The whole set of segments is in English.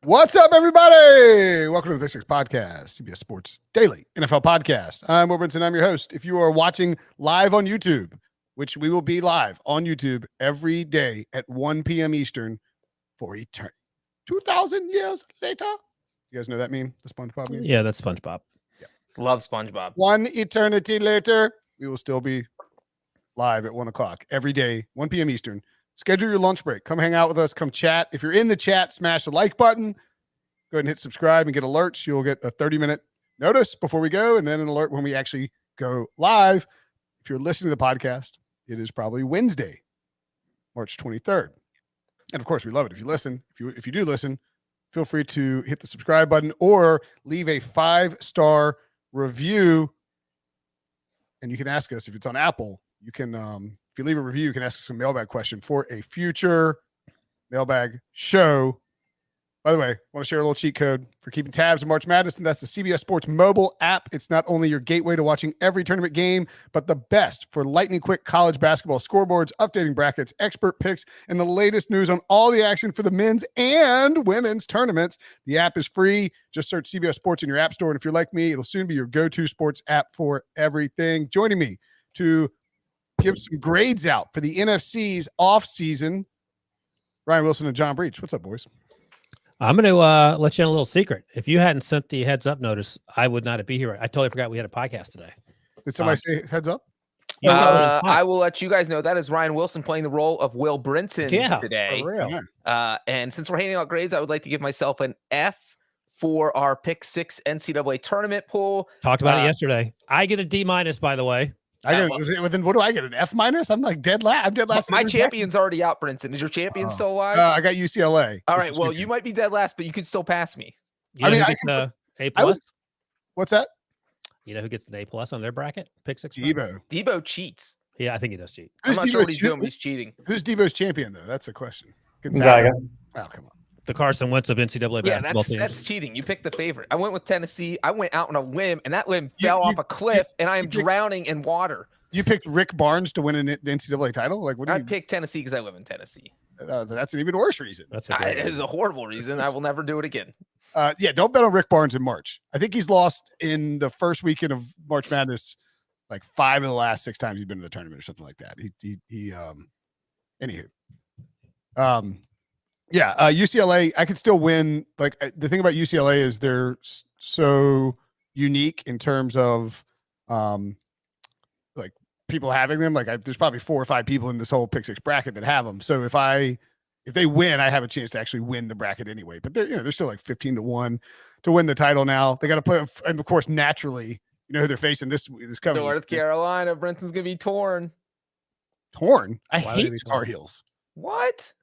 What's up, everybody? Welcome to the Pick Six Podcast, CBS Sports Daily NFL Podcast. I'm Brinson. I'm your host. If you are watching live on YouTube, which we will be live on YouTube every day at 1 p.m. Eastern for eternity, 2,000 years later. You guys know that meme? The SpongeBob meme? Yeah, that's SpongeBob. Yeah. Love SpongeBob. One eternity later, we will still be live at 1 o'clock every day, 1 p.m. Eastern. Schedule your lunch break. Come hang out with us. Come chat. If you're in the chat, smash the like button. Go ahead and hit subscribe and get alerts. You'll get a 30-minute notice before we go, and then an alert when we actually go live. If you're listening to the podcast, it is probably Wednesday, March 23rd. And of course, we love it if you listen. If you do listen, feel free to hit the subscribe button or leave a 5-star review. And you can ask us if it's on Apple. You can, if you leave a review, you can ask us a mailbag question for a future mailbag show. By the way, I want to share a little cheat code for keeping tabs on March Madness, and that's the CBS Sports mobile app. It's not only your gateway to watching every tournament game, but the best for lightning quick college basketball scoreboards, updating brackets, expert picks, and the latest news on all the action for the men's and women's tournaments. The app is free. Just search CBS Sports in your app store, and if you're like me, it'll soon be your go-to sports app for everything. Joining me to give some grades out for the NFC's offseason, Ryan Wilson and John Breech. What's up, boys? I'm going to let you in a little secret. If you hadn't sent the heads up notice, I would not be here. I totally forgot we had a podcast today. Did somebody say heads up? I will let you guys know that is Ryan Wilson playing the role of Will Brinson today. For real. And since we're handing out grades, I would like to give myself an F for our Pick Six NCAA tournament pool. Talked about it yesterday. I get a D-, by the what do I get? An F-? I'm like dead last. I'm dead last. My champion's already out, Brinson. Is your champion still alive? I got UCLA. All right. Well, you might be dead last, but you could still pass me. You know who gets A+? What's that? You know who gets an A+ on their bracket? Pick Six. Debo cheats. Yeah, I think he does cheat. I'm not sure what he's doing, but he's cheating. Who's Debo's champion, though? That's the question. Gonzaga. Oh, come on. The Carson Wentz of NCAA basketball teams. That's cheating. You picked the favorite. I went with Tennessee. I went out on a limb, and that limb fell off a cliff, and I am drowning in water. You picked Rick Barnes to win an NCAA title? Like, I picked Tennessee because I live in Tennessee. That's an even worse reason. It is a horrible reason. I will never do it again. Don't bet on Rick Barnes in March. I think he's lost in the first weekend of March Madness like 5 of the last 6 times he's been to the tournament or something like that. UCLA, I could still win. Like, the thing about UCLA is they're so unique in terms of like people having them. Like, there's probably 4 or 5 people in this whole Pick Six bracket that have them. So if they win, I have a chance to actually win the bracket anyway. But they're still like 15-1 to win the title now. They got to play, and of course, naturally, you know who they're facing this coming. North Carolina. Brinson's gonna be torn. Torn? I hate Tar Heels. What?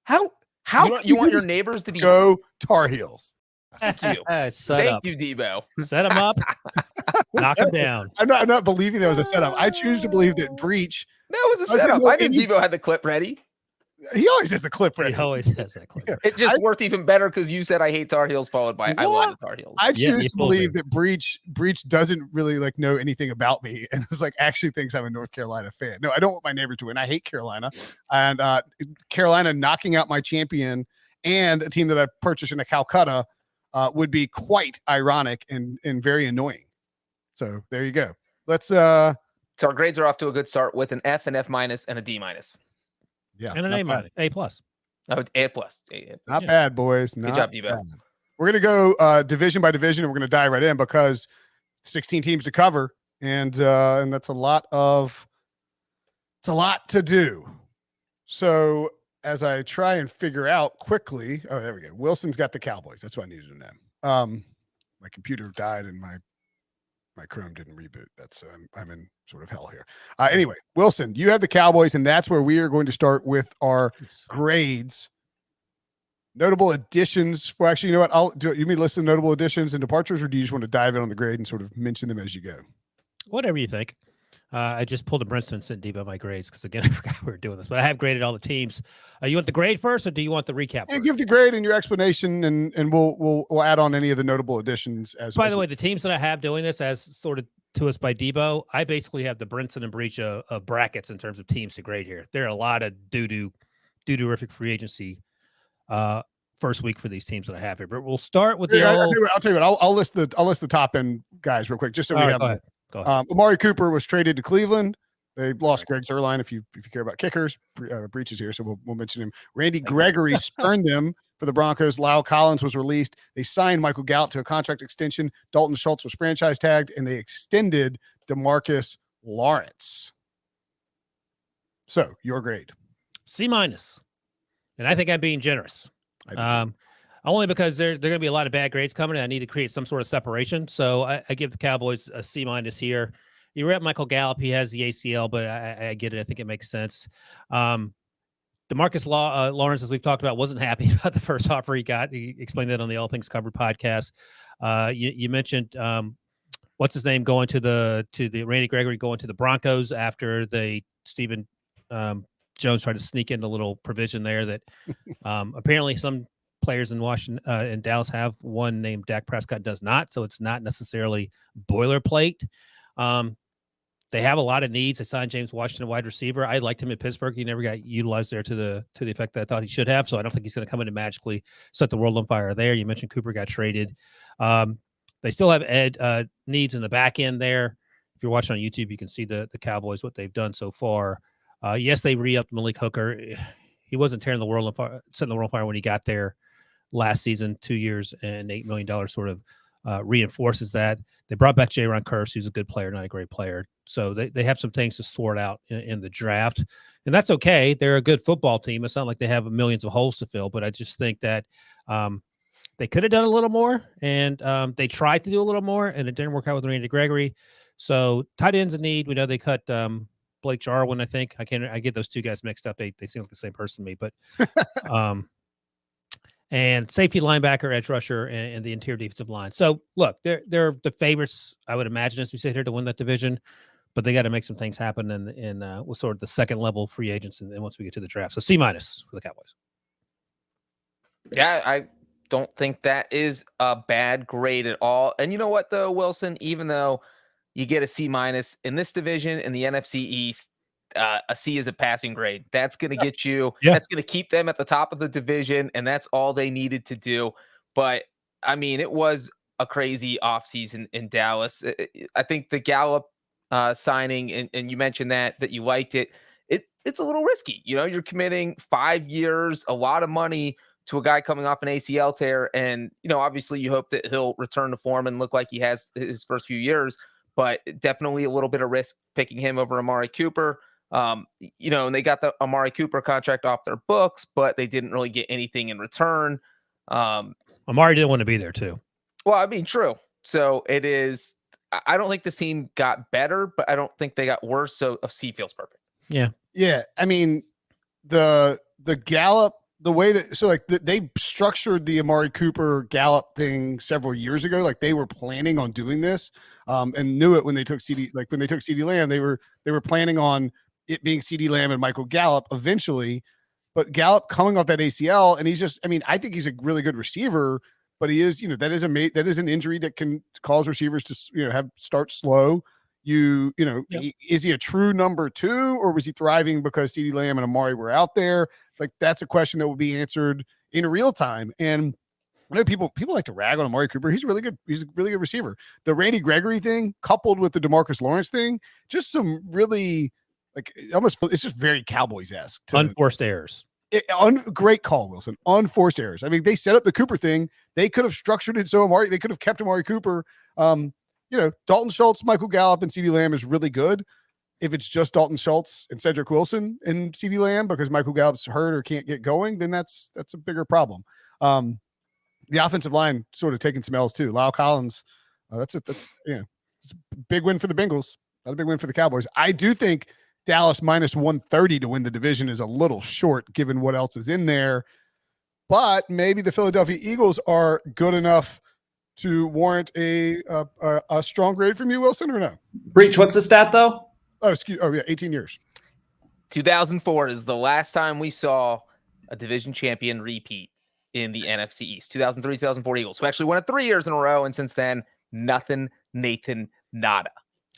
How you want your neighbors to be go Tar Heels? Thank you. Thank you, Debo. Set him up. Knock him down. I'm not believing that was a setup. I choose to believe that Breech. No, it was a setup. I knew Debo had the clip ready. He always has the clip ready. He always has that clip. It just worked even better because you said I hate Tar Heels, followed by I love Tar Heels. I choose to believe that Breech doesn't really like know anything about me and is like actually thinks I'm a North Carolina fan. No, I don't want my neighbor to win. I hate Carolina, and Carolina knocking out my champion and a team that I purchased in a Calcutta would be quite ironic and very annoying. So there you go. Let's. So our grades are off to a good start with an F, an F-, and a D-. Yeah, and an A+. Oh, A+. Not bad, boys. Good job, Debo. We're gonna go division by division, and we're gonna dive right in because 16 teams to cover, and that's a lot to do. So as I try and figure out quickly, there we go. Wilson's got the Cowboys. That's what I needed to know. My computer died and my Chrome didn't reboot. I'm in sort of hell here. Anyway, Wilson, you have the Cowboys, and that's where we are going to start with our grades. Notable additions. Well, actually, you know what? I'll do it. You mean list of notable additions and departures, or do you just want to dive in on the grade and sort of mention them as you go? Whatever you think. I just pulled a Brinson and sent Debo my grades because, again, I forgot we were doing this. But I have graded all the teams. You want the grade first, or do you want the recap? Yeah, give the grade and your explanation, and we'll add on any of the notable additions. By the way, the teams that I have doing this as sort of to us by Debo, I basically have the Brinson and Breech of brackets in terms of teams to grade here. There are a lot of doo-doo-rific free agency first week for these teams that I have here. But we'll start with Yeah, the I'll tell you what. I'll list the top end guys real quick, just so we have. Go ahead. Amari Cooper was traded to Cleveland. They lost Greg Zuerlein. If you care about kickers, Breech is here, so we'll mention him. Randy Gregory spurned them for the Broncos. Lyle Collins was released. They signed Michael Gallup to a contract extension. Dalton Schultz was franchise tagged, and they extended DeMarcus Lawrence. So your grade? C-. And I think I'm being generous. Only because there are going to be a lot of bad grades coming, and I need to create some sort of separation. So I give the Cowboys a C- here. You rep Michael Gallup. He has the ACL, but I get it. I think it makes sense. DeMarcus Lawrence, as we've talked about, wasn't happy about the first offer he got. He explained that on the All Things Covered podcast. You mentioned what's his name going to the Randy Gregory going to the Broncos after Stephen Jones tried to sneak in the little provision there that apparently some players in Washington and Dallas have. One named Dak Prescott does not, so it's not necessarily boilerplate. They have a lot of needs. They signed James Washington, wide receiver. I liked him at Pittsburgh. He never got utilized there to the effect that I thought he should have. So I don't think he's going to come in and magically set the world on fire there. You mentioned Cooper got traded. They still have needs in the back end there. If you're watching on YouTube, you can see the Cowboys, what they've done so far. Yes, they re-upped Malik Hooker. He wasn't setting the world on fire when he got there last season. 2 years and $8 million sort of reinforces that. They brought back Jaron Kearse, who's a good player, not a great player. So they have some things to sort out in the draft, and that's okay. They're a good football team. It's not like they have millions of holes to fill, but I just think that they could have done a little more, and they tried to do a little more, and it didn't work out with Randy Gregory. So tight ends in need. We know they cut Blake Jarwin, I think. I get those two guys mixed up. They seem like the same person to me, but and safety, linebacker, edge rusher, and the interior defensive line. So look, they're the favorites, I would imagine, as we sit here, to win that division, but they got to make some things happen in with sort of the second level free agents, and once we get to the draft. So C- for the Cowboys. Yeah, I don't think that is a bad grade at all. And you know what, though, Wilson, even though you get a C- in this division in the NFC East, a C is a passing grade. That's going to get you, that's going to keep them at the top of the division, and that's all they needed to do. But, I mean, it was a crazy offseason in Dallas. I think the Gallup signing, and you mentioned that you liked it, it's a little risky. You know, you're committing 5 years, a lot of money to a guy coming off an ACL tear, and, you know, obviously you hope that he'll return to form and look like he has his first few years, but definitely a little bit of risk picking him over Amari Cooper. You know, and they got the Amari Cooper contract off their books, but they didn't really get anything in return. Amari didn't want to be there too. Well, I mean, true. So it is, I don't think this team got better, but I don't think they got worse. So a C feels perfect. Yeah. Yeah. I mean, the Gallup, the way that, so like they structured the Amari Cooper Gallup thing several years ago. Like they were planning on doing this and knew it when they took CeeDee Lamb, they were planning on it being CeeDee Lamb and Michael Gallup eventually, but Gallup coming off that ACL, and he's just, I mean, I think he's a really good receiver, but he is, you know, that is an injury that can cause receivers to, you know, start slow. Is he a true number two, or was he thriving because CeeDee Lamb and Amari were out there? Like that's a question that will be answered in real time. And I know people like to rag on Amari Cooper. He's really good. He's a really good receiver. The Randy Gregory thing coupled with the DeMarcus Lawrence thing, just some really, like, almost, it's just very Cowboys-esque. Unforced errors. Great call, Wilson. Unforced errors. I mean, they set up the Cooper thing. They could have structured it so they could have kept Amari Cooper. You know, Dalton Schultz, Michael Gallup, and CeeDee Lamb is really good. If it's just Dalton Schultz and Cedric Wilson and CeeDee Lamb because Michael Gallup's hurt or can't get going, then that's a bigger problem. The offensive line sort of taking some L's too. Lyle Collins, it's a big win for the Bengals. Not a big win for the Cowboys. I do think Dallas minus 130 to win the division is a little short given what else is in there, but maybe the Philadelphia Eagles are good enough to warrant a strong grade from you, Wilson, or no? Breech, what's the stat though? 18 years. 2004 is the last time we saw a division champion repeat in the NFC East. 2003, 2004 Eagles, who actually won it 3 years in a row, and since then, nothing, Nathan, nada.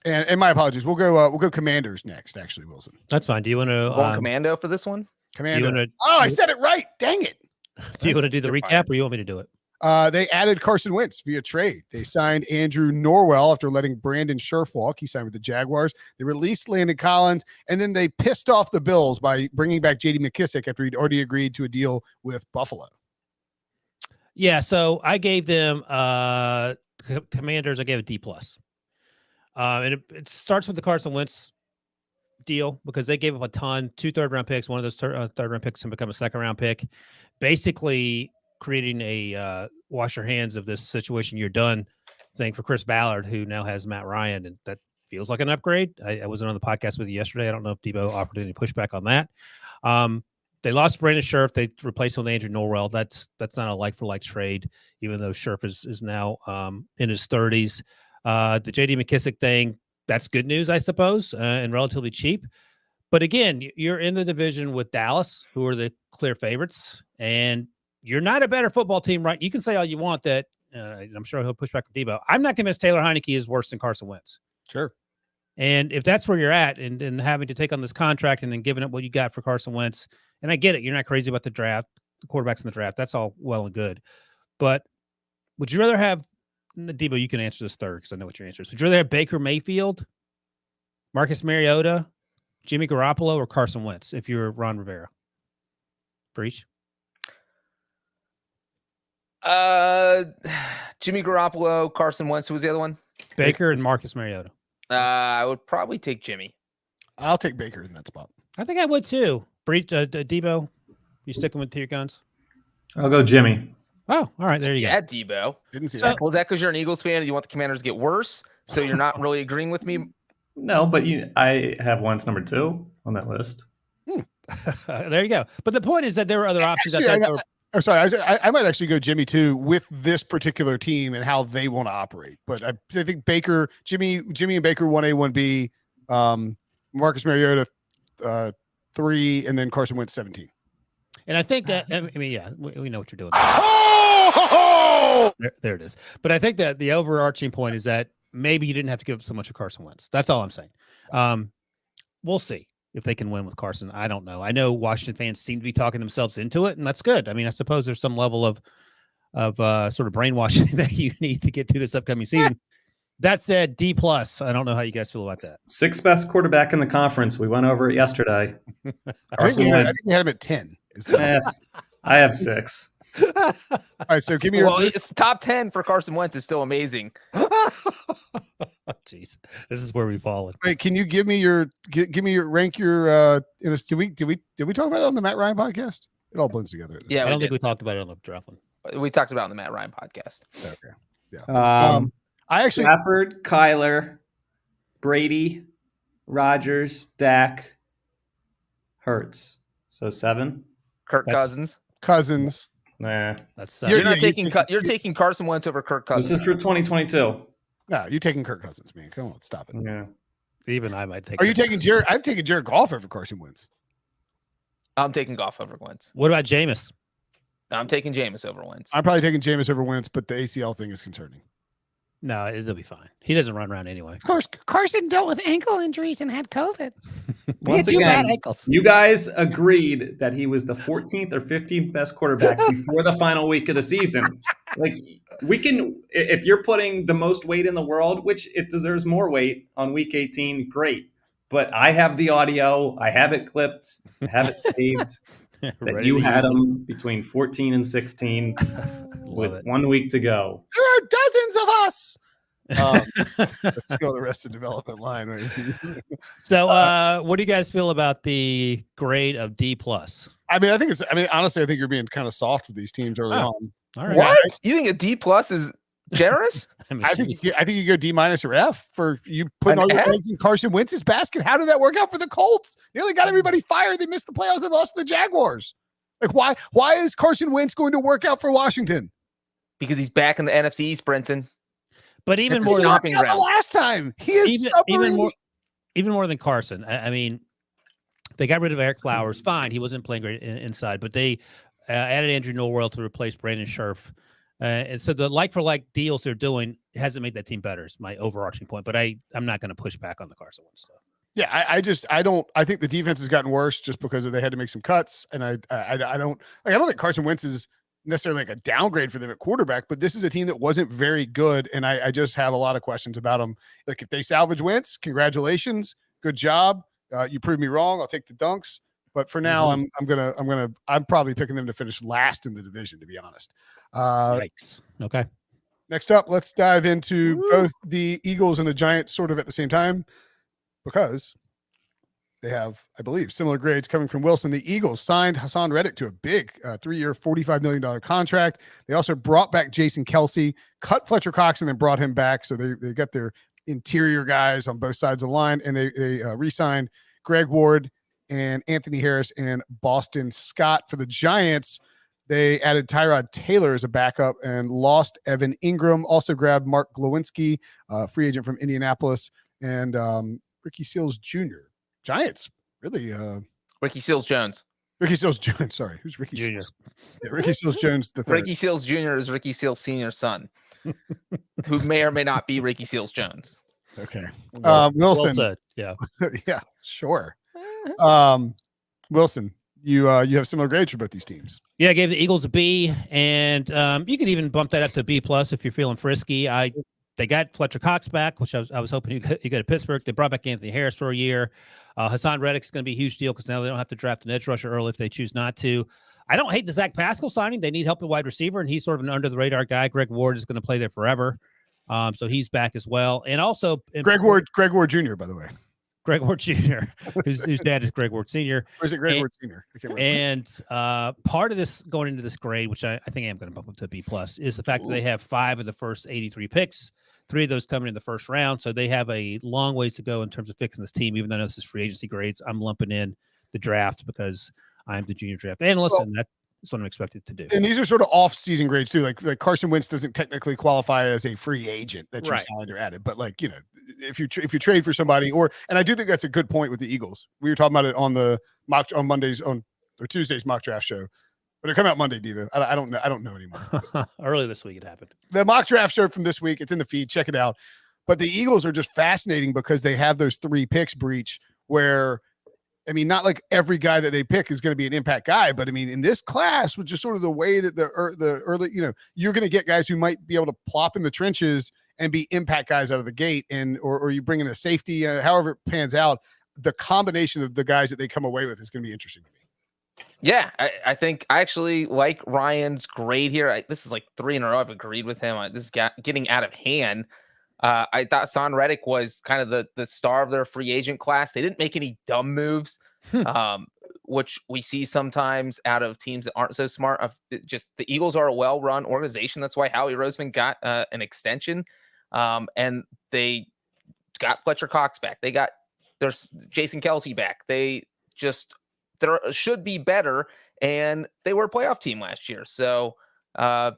And my apologies. We'll go Commanders next, actually, Wilson. That's fine. Do you want to Going Commando for this one? Commando. I said it right. Dang it. Do you want to do the recap or you want me to do it? They added Carson Wentz via trade. They signed Andrew Norwell after letting Brandon Scherf walk. He signed with the Jaguars. They released Landon Collins, and then they pissed off the Bills by bringing back J.D. McKissick after he'd already agreed to a deal with Buffalo. Yeah, so I gave them Commanders. I gave a D+. And it starts with the Carson Wentz deal because they gave up a ton, 2 third-round picks. One of those third-round picks can become a second-round pick, basically creating a wash your hands of this situation, you're done thing for Chris Ballard, who now has Matt Ryan, and that feels like an upgrade. I wasn't on the podcast with you yesterday. I don't know if Debo offered any pushback on that. They lost Brandon Scherf. They replaced him with Andrew Norwell. That's not a like-for-like trade, even though Scherf is now in his 30s. The J.D. McKissick thing, that's good news, I suppose, and relatively cheap. But again, you're in the division with Dallas, who are the clear favorites, and you're not a better football team, right? You can say all you want that. I'm sure he'll push back from Debo. I'm not convinced Taylor Heineke is worse than Carson Wentz. Sure. And if that's where you're at and having to take on this contract and then giving up what you got for Carson Wentz, and I get it, you're not crazy about the draft, the quarterbacks in the draft. That's all well and good. But would you rather have Debo, you can answer this third because I know what your answer is. Would you rather have Baker Mayfield, Marcus Mariota, Jimmy Garoppolo, or Carson Wentz if you're Ron Rivera? Breech? Jimmy Garoppolo, Carson Wentz. Who was the other one? Baker and Marcus Mariota. I would probably take Jimmy. I'll take Baker in that spot. I think I would too. Breech, Debo, you sticking with your guns? I'll go Jimmy. Oh, all right. There you go. Yeah, Debo. Didn't see So- that. Was that because you're an Eagles fan and you want the Commanders to get worse? So you're not really agreeing with me? No, but I have Wentz number 2 on that list. There you go. But the point is that there were other options out Actually, there. I'm sorry. I might actually go Jimmy too with this particular team and how they want to operate. But I think Baker, Jimmy and Baker 1A, 1B, Marcus Mariota 3, and then Carson Wentz 17. And I think that, I mean, yeah, we know what you're doing. Oh! There it is. But I think that the overarching point is that maybe you didn't have to give up so much of Carson Wentz. That's all I'm saying. We'll see if they can win with Carson. I don't know. I know Washington fans seem to be talking themselves into it, and that's good. I mean, I suppose there's some level of sort of brainwashing that you need to get through this upcoming season. That said, D+. I don't know how you guys feel about that. 6th best quarterback in the conference. We went over it yesterday. I think we had him at 10. Yes, I have 6. All right, so give me your Well, it's top 10 for Carson Wentz is still amazing. Jeez, this is where we've fallen. Wait, can you give me your rank your did we talk about it on the Matt Ryan podcast? It all blends together. Yeah, I don't think we we talked about it on the draft one. We talked about it on the Matt Ryan podcast. Okay. Yeah. I actually Stafford, Kyler, Brady, Rodgers, Dak, Hurts. So 7. Cousins. Nah, That's You're not taking. You're taking Carson Wentz over Kirk Cousins. This is for 2022. No, you're taking Kirk Cousins, man. Come on, stop it. Yeah. Even I might take. Are you taking Jared? I'm taking Jared Goff over Carson Wentz. I'm taking Goff over Wentz. What about Jameis? I'm taking Jameis over Wentz. I'm probably taking Jameis over Wentz, but the ACL thing is concerning. No, it'll be fine. He doesn't run around anyway. Of course, Carson dealt with ankle injuries and had COVID. Once again, you guys agreed that he was the 14th or 15th best quarterback before the final week of the season. Like, we can, if you're putting the most weight in the world, which it deserves more weight on week 18, great. But I have the audio. I have it clipped. I have it saved. That you had him between 14 and 16 with 1 week to go. There are dozens of us. Let's go to the Arrested Development line. Right? So, what do you guys feel about the grade of D+? I mean, honestly, I think you're being kind of soft with these teams early on. All right. What? You think a D+ is generous? I think you go D- or F for you putting all your eggs in Carson Wentz's basket. How did that work out for the Colts? Nearly got everybody fired. They missed the playoffs and lost to the Jaguars. Like, why is Carson Wentz going to work out for Washington? Because he's back in the NFC East, Brinson. But even It's more a than stomping ground. The last time he is even more than Carson. I mean, they got rid of Eric Flowers. Fine, he wasn't playing great inside, but they added Andrew Norwell to replace Brandon Scherf. And so the like-for-like deals they're doing hasn't made that team better is my overarching point. But I'm not going to push back on the Carson Wentz stuff. Yeah, I think the defense has gotten worse just because they had to make some cuts. And I don't think Carson Wentz is necessarily like a downgrade for them at quarterback, but this is a team that wasn't very good. And I just have a lot of questions about them. Like if they salvage Wentz, congratulations. Good job. You proved me wrong. I'll take the dunks. But for now, I'm probably picking them to finish last in the division, to be honest. Yikes. Okay. Next up, let's dive into both the Eagles and the Giants sort of at the same time, because they have, I believe, similar grades coming from Wilson. The Eagles signed Hassan Reddick to a big 3-year, $45 million contract. They also brought back Jason Kelsey, cut Fletcher Cox, and then brought him back. So they got their interior guys on both sides of the line, and they re-signed Greg Ward and Anthony Harris and Boston Scott. For the Giants, they added Tyrod Taylor as a backup and lost Evan Ingram. Also grabbed Mark Glowinski, free agent from Indianapolis, and Ricky Seals Jr. Giants, really. Ricky Seals Jones. Ricky Seals Jones. Sorry, who's Ricky Jr.? Yeah, Ricky Seals Jones. The third. Ricky Seals Jr. is Ricky Seals Sr.'s son, who may or may not be Ricky Seals Jones. Okay. Well Wilson. said. Yeah. Yeah, sure. Wilson, you have similar grades for both these teams. Yeah, I gave the Eagles a B, and you could even bump that up to B+ if you're feeling frisky. They got Fletcher Cox back, which I was hoping you go to Pittsburgh. They brought back Anthony Harris for a year. Hassan Reddick's going to be a huge deal because now they don't have to draft an edge rusher early if they choose not to. I don't hate the Zach Pascal signing. They need help at wide receiver, and he's sort of an under-the-radar guy. Greg Ward is going to play there forever, so he's back as well. And also Greg Ward Jr., by the way. Greg Ward Jr., whose dad is Greg Ward Sr. Or is it Greg Ward Sr.? I can't remember. And part of this going into this grade, which I think I am going to bump up to B+, is the fact that they have 5 of the first 83 picks, 3 of those coming in the first round. So they have a long ways to go in terms of fixing this team, even though this is free agency grades. I'm lumping in the draft because I'm the junior draft analyst, and that's what I'm expected to do. And these are sort of off-season grades too. Like Carson Wentz doesn't technically qualify as a free agent that you signed or added, but like, you know, if you trade for somebody, and I do think that's a good point with the Eagles. We were talking about it on the Tuesday's mock draft show, but it come out Monday, Diva. I don't know anymore. Early this week it happened. The mock draft show from this week, it's in the feed. Check it out. But the Eagles are just fascinating because they have those 3 picks, Breech, where, I mean, not like every guy that they pick is going to be an impact guy, but I mean, in this class, with just sort of the way that the early, you know, you're going to get guys who might be able to plop in the trenches and be impact guys out of the gate, and or you bring in a safety, however it pans out. The combination of the guys that they come away with is going to be interesting to me. Yeah, I think I actually like Ryan's grade here. This is like 3 in a row I've agreed with him. This is getting out of hand. I thought Son Reddick was kind of the star of their free agent class. They didn't make any dumb moves, which we see sometimes out of teams that aren't so smart. Just the Eagles are a well-run organization. That's why Howie Roseman got an extension, and they got Fletcher Cox back. They got there's Jason Kelsey back. They should be better, and they were a playoff team last year. So the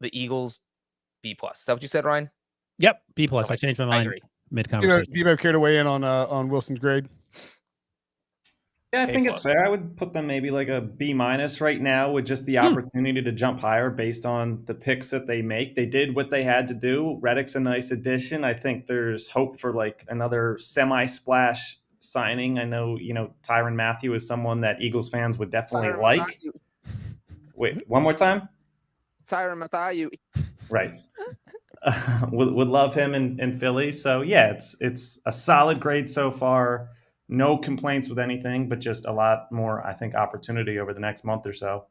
Eagles B+. Is that what you said, Ryan? Yep, B+. Okay. I changed my mind mid-conversation. Do you care to weigh in on Wilson's grade? Yeah, I think it's fair. I would put them maybe like a B- right now, with just the opportunity to jump higher based on the picks that they make. They did what they had to do. Reddick's a nice addition. I think there's hope for like another semi-splash signing. I know, Tyrann Mathieu is someone that Eagles fans would definitely like. Mathieu. Wait, one more time? Tyrann Mathieu. Right. Would love him in Philly. So yeah, it's a solid grade so far. No complaints with anything, but just a lot more, I think, opportunity over the next month or so.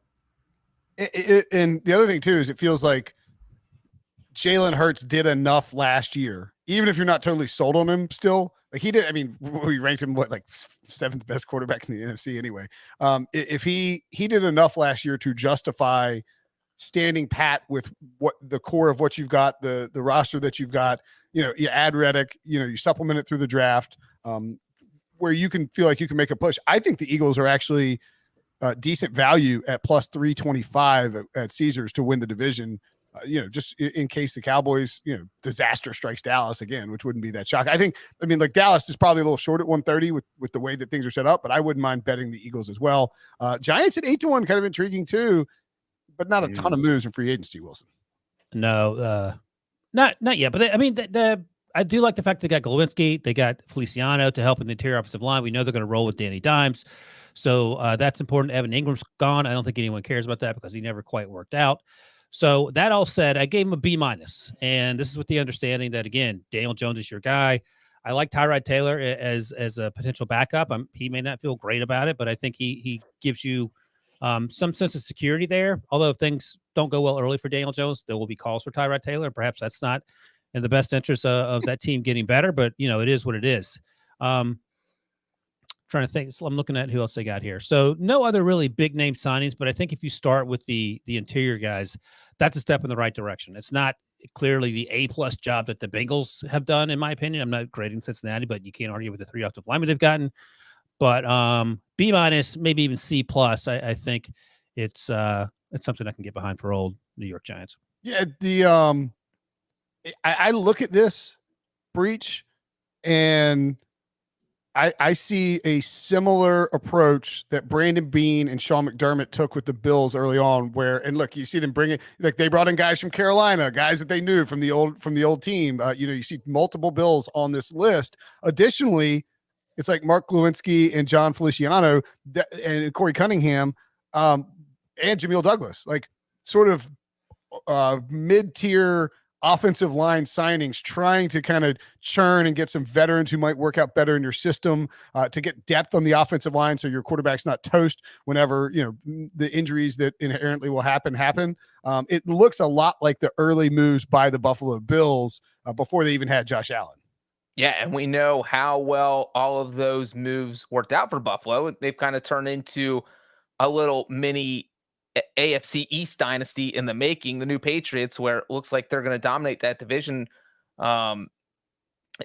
And the other thing too is it feels like Jalen Hurts did enough last year, even if you're not totally sold on him still. Like he did. I mean, we ranked him like 7th best quarterback in the NFC anyway. If he did enough last year to justify standing pat with what the core of what you've got, the roster that you've got, you add Reddick, you supplement it through the draft, where you can feel like you can make a push. I think the Eagles are actually decent value at plus 325 at Caesars to win the division. Just in case the Cowboys, disaster strikes Dallas again, which wouldn't be that shock. I mean, like Dallas is probably a little short at 130 with the way that things are set up, but I wouldn't mind betting the Eagles as well. Giants at 8-1, kind of intriguing too, but not a ton of moves in free agency, Wilson. No, not yet. But I do like the fact they got Glowinski, they got Feliciano to help in the interior offensive line. We know they're going to roll with Danny Dimes. So that's important. Evan Ingram's gone. I don't think anyone cares about that because he never quite worked out. So that all said, I gave him a B-. And this is with the understanding that, again, Daniel Jones is your guy. I like Tyrod Taylor as a potential backup. He may not feel great about it, but I think he gives you some sense of security there. Although if things don't go well early for Daniel Jones, there will be calls for Tyrod Taylor. Perhaps that's not in the best interest of that team getting better, but it is what it is. Trying to think. So I'm looking at who else they got here. So no other really big name signings, but I think if you start with the interior guys, that's a step in the right direction. It's not clearly the A+ job that the Bengals have done, in my opinion. I'm not grading Cincinnati, but you can't argue with the 3 offensive linemen they've gotten. But B-, maybe even C+. I think it's something I can get behind for old New York Giants. Yeah, I look at this Breech, and I see a similar approach that Brandon Beane and Sean McDermott took with the Bills early on, and look, you see them bringing, like, they brought in guys from Carolina, guys that they knew from the old team. You see multiple Bills on this list. Additionally, it's like Mark Glowinski and John Feliciano and Corey Cunningham and Jameel Douglas, like sort of mid-tier offensive line signings, trying to kind of churn and get some veterans who might work out better in your system, to get depth on the offensive line so your quarterback's not toast whenever the injuries that inherently will happen. It looks a lot like the early moves by the Buffalo Bills before they even had Josh Allen. Yeah, and we know how well all of those moves worked out for Buffalo. They've kind of turned into a little mini AFC East dynasty in the making, the new Patriots, where it looks like they're going to dominate that division. And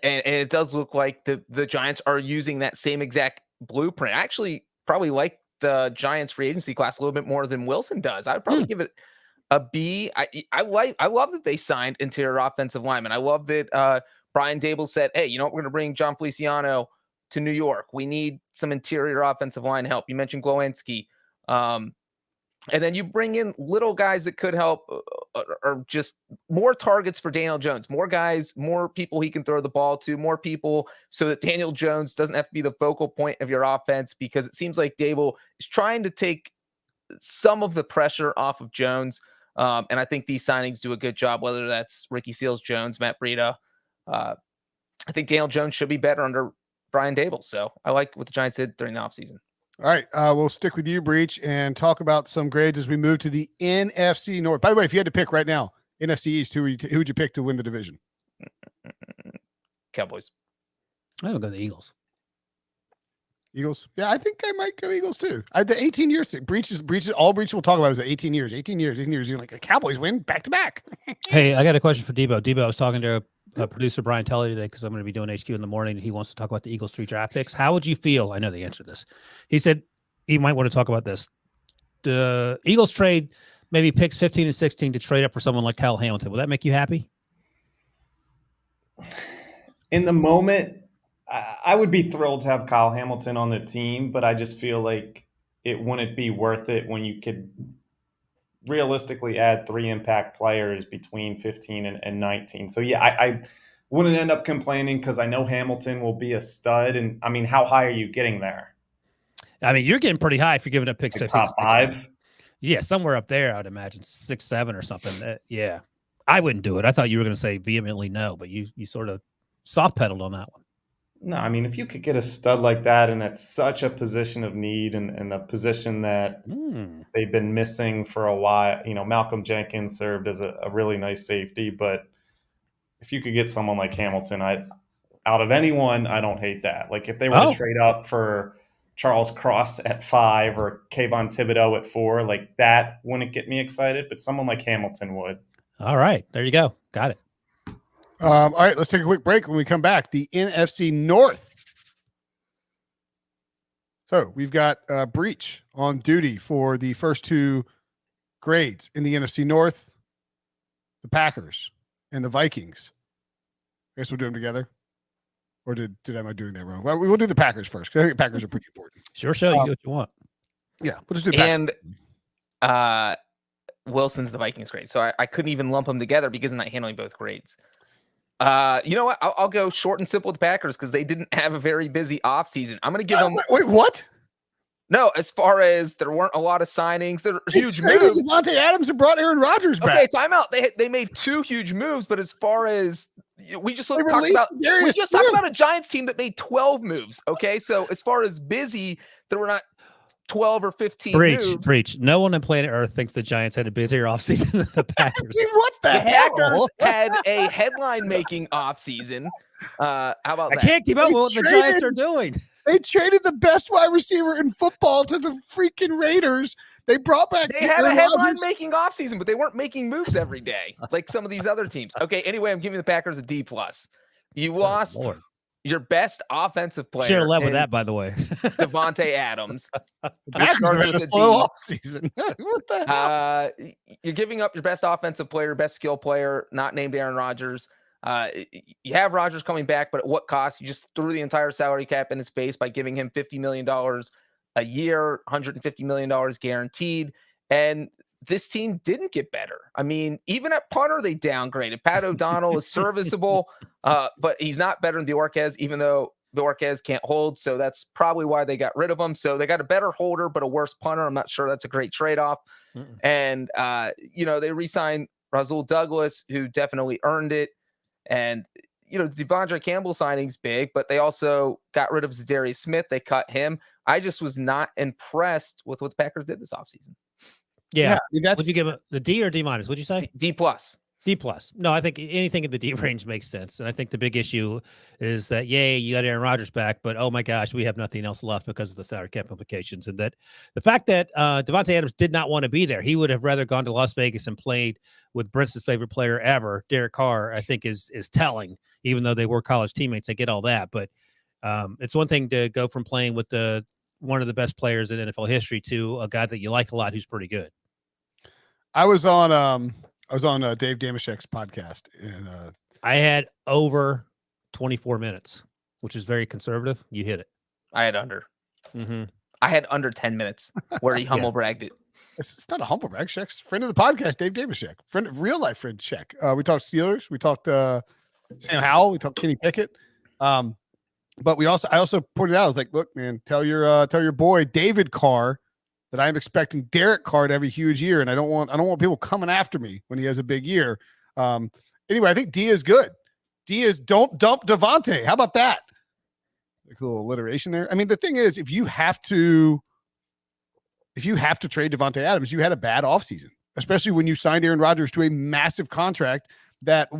it does look like the Giants are using that same exact blueprint. I actually probably like the Giants free agency class a little bit more than Wilson does. I would probably give it a B. I love that they signed interior offensive linemen. I love that Brian Dable said, hey, we're going to bring John Feliciano to New York. We need some interior offensive line help. You mentioned Glowinski. And then you bring in little guys that could help, or just more targets for Daniel Jones, more guys, more people he can throw the ball to, more people so that Daniel Jones doesn't have to be the focal point of your offense, because it seems like Dable is trying to take some of the pressure off of Jones. And I think these signings do a good job, whether that's Ricky Seals-Jones, Matt Breida. I think Daniel Jones should be better under Brian Dable. So I like what the Giants did during the offseason. All right, we'll stick with you, Breech, and talk about some grades as we move to the NFC North. By the way, if you had to pick right now, NFC East, who would you pick to win the division? Cowboys. I would go the Eagles. Eagles? Yeah, I think I might go Eagles too. The 18 years, Breech will talk about is the 18 years. 18 years. You're like, the Cowboys win back to back. Hey, I got a question for Debo. Debo, I was talking to producer Brian Telly today because I'm going to be doing HQ in the morning, and he wants to talk about the Eagles 3 draft picks. How would you feel? I know the answer to this. He said he might want to talk about this. The Eagles trade maybe picks 15 and 16 to trade up for someone like Kyle Hamilton. Will that make you happy? In the moment, I would be thrilled to have Kyle Hamilton on the team, but I just feel like it wouldn't be worth it when you could realistically add 3 impact players between 15 and 19. So yeah, I wouldn't end up complaining because I know Hamilton will be a stud. And I mean, how high are you getting there? I mean, you're getting pretty high if you're giving up picks like 15, top 5. Yeah, somewhere up there, I would imagine 6, 7 or something. Yeah, I wouldn't do it. I thought you were going to say vehemently no, but you sort of soft pedaled on that one. No, I mean, if you could get a stud like that, and it's such a position of need and a position that they've been missing for a while. Malcolm Jenkins served as a really nice safety, but if you could get someone like Hamilton, out of anyone, I don't hate that. Like if they were to trade up for Charles Cross at 5 or Kayvon Thibodeau at 4, like that wouldn't get me excited, but someone like Hamilton would. All right, there you go. Got it. All right, let's take a quick break. When we come back, the NFC North. So we've got Breech on duty for the first 2 grades in the NFC North, the Packers and the Vikings. I guess we'll do them together. Or am I doing that wrong? Well, we'll do the Packers first, because I think the Packers are pretty important. Sure, you do what you want. Yeah, we'll just do the Packers. And Wilson's the Vikings grade. So I couldn't even lump them together because I'm not handling both grades. You know what? I'll go short and simple with the Packers because they didn't have a very busy offseason. I'm going to give them. Wait, what? No, as far as there weren't a lot of signings, there were huge moves. Devontae Adams and brought Aaron Rodgers back. Okay, timeout. They made 2 huge moves, but as far as we just talked about a Giants team that made 12 moves. Okay, so as far as busy, there were not 12 or 15 moves. Breech. No one on planet Earth thinks the Giants had a busier offseason than the Packers. What the hell? Packers had a headline-making offseason. How about that? I can't keep up with what the Giants are doing. They traded the best wide receiver in football to the freaking Raiders. They brought back. They had a headline-making offseason, but they weren't making moves every day like some of these other teams. Okay, anyway, I'm giving the Packers a D+. You lost your best offensive player. Share a love with that, by the way. Devontae Adams. Had a slow offseason. What the hell? You're giving up your best offensive player, best skill player, not named Aaron Rodgers. You have Rodgers coming back, but at what cost? You just threw the entire salary cap in his face by giving him $50 million a year, $150 million guaranteed. And this team didn't get better. I mean, even at punter, they downgraded. Pat O'Donnell is serviceable, but he's not better than Bjorquez, even though Bjorquez can't hold. So that's probably why they got rid of him. So they got a better holder, but a worse punter. I'm not sure that's a great trade-off. And, they re-signed Rasul Douglas, who definitely earned it. And, Devondre Campbell signing's big, but they also got rid of Zadarius Smith. They cut him. I just was not impressed with what the Packers did this offseason. Yeah. Would you give it the D or D-? What'd you say? D+. D+. No, I think anything in the D range makes sense. And I think the big issue is that, yay, you got Aaron Rodgers back, but oh my gosh, we have nothing else left because of the salary cap implications. And that the fact that Devontae Adams did not want to be there, he would have rather gone to Las Vegas and played with Brinson's favorite player ever, Derek Carr, I think is telling, even though they were college teammates. I get all that. But it's one thing to go from playing with one of the best players in NFL history to a guy that you like a lot who's pretty good. I was on Dave Damashek's podcast, and I had over 24 minutes, which is very conservative. You hit it. I had under. Mm-hmm. I had under 10 minutes where he humble bragged it. It's not a humble brag. Shek's friend of the podcast, Dave Damashek, real life friend Shek. We talked Steelers. We talked Sam Howell. We talked Kenny Pickett. But I also pointed out, I was like, look, man, tell your boy David Carr that I'm expecting Derek Carr to have a huge year, and I don't want people coming after me when he has a big year. Anyway, I think D is good. D is don't dump Devontae. How about that? Like a little alliteration there. I mean, the thing is, if you have to trade Devontae Adams, you had a bad offseason, especially when you signed Aaron Rodgers to a massive contract that is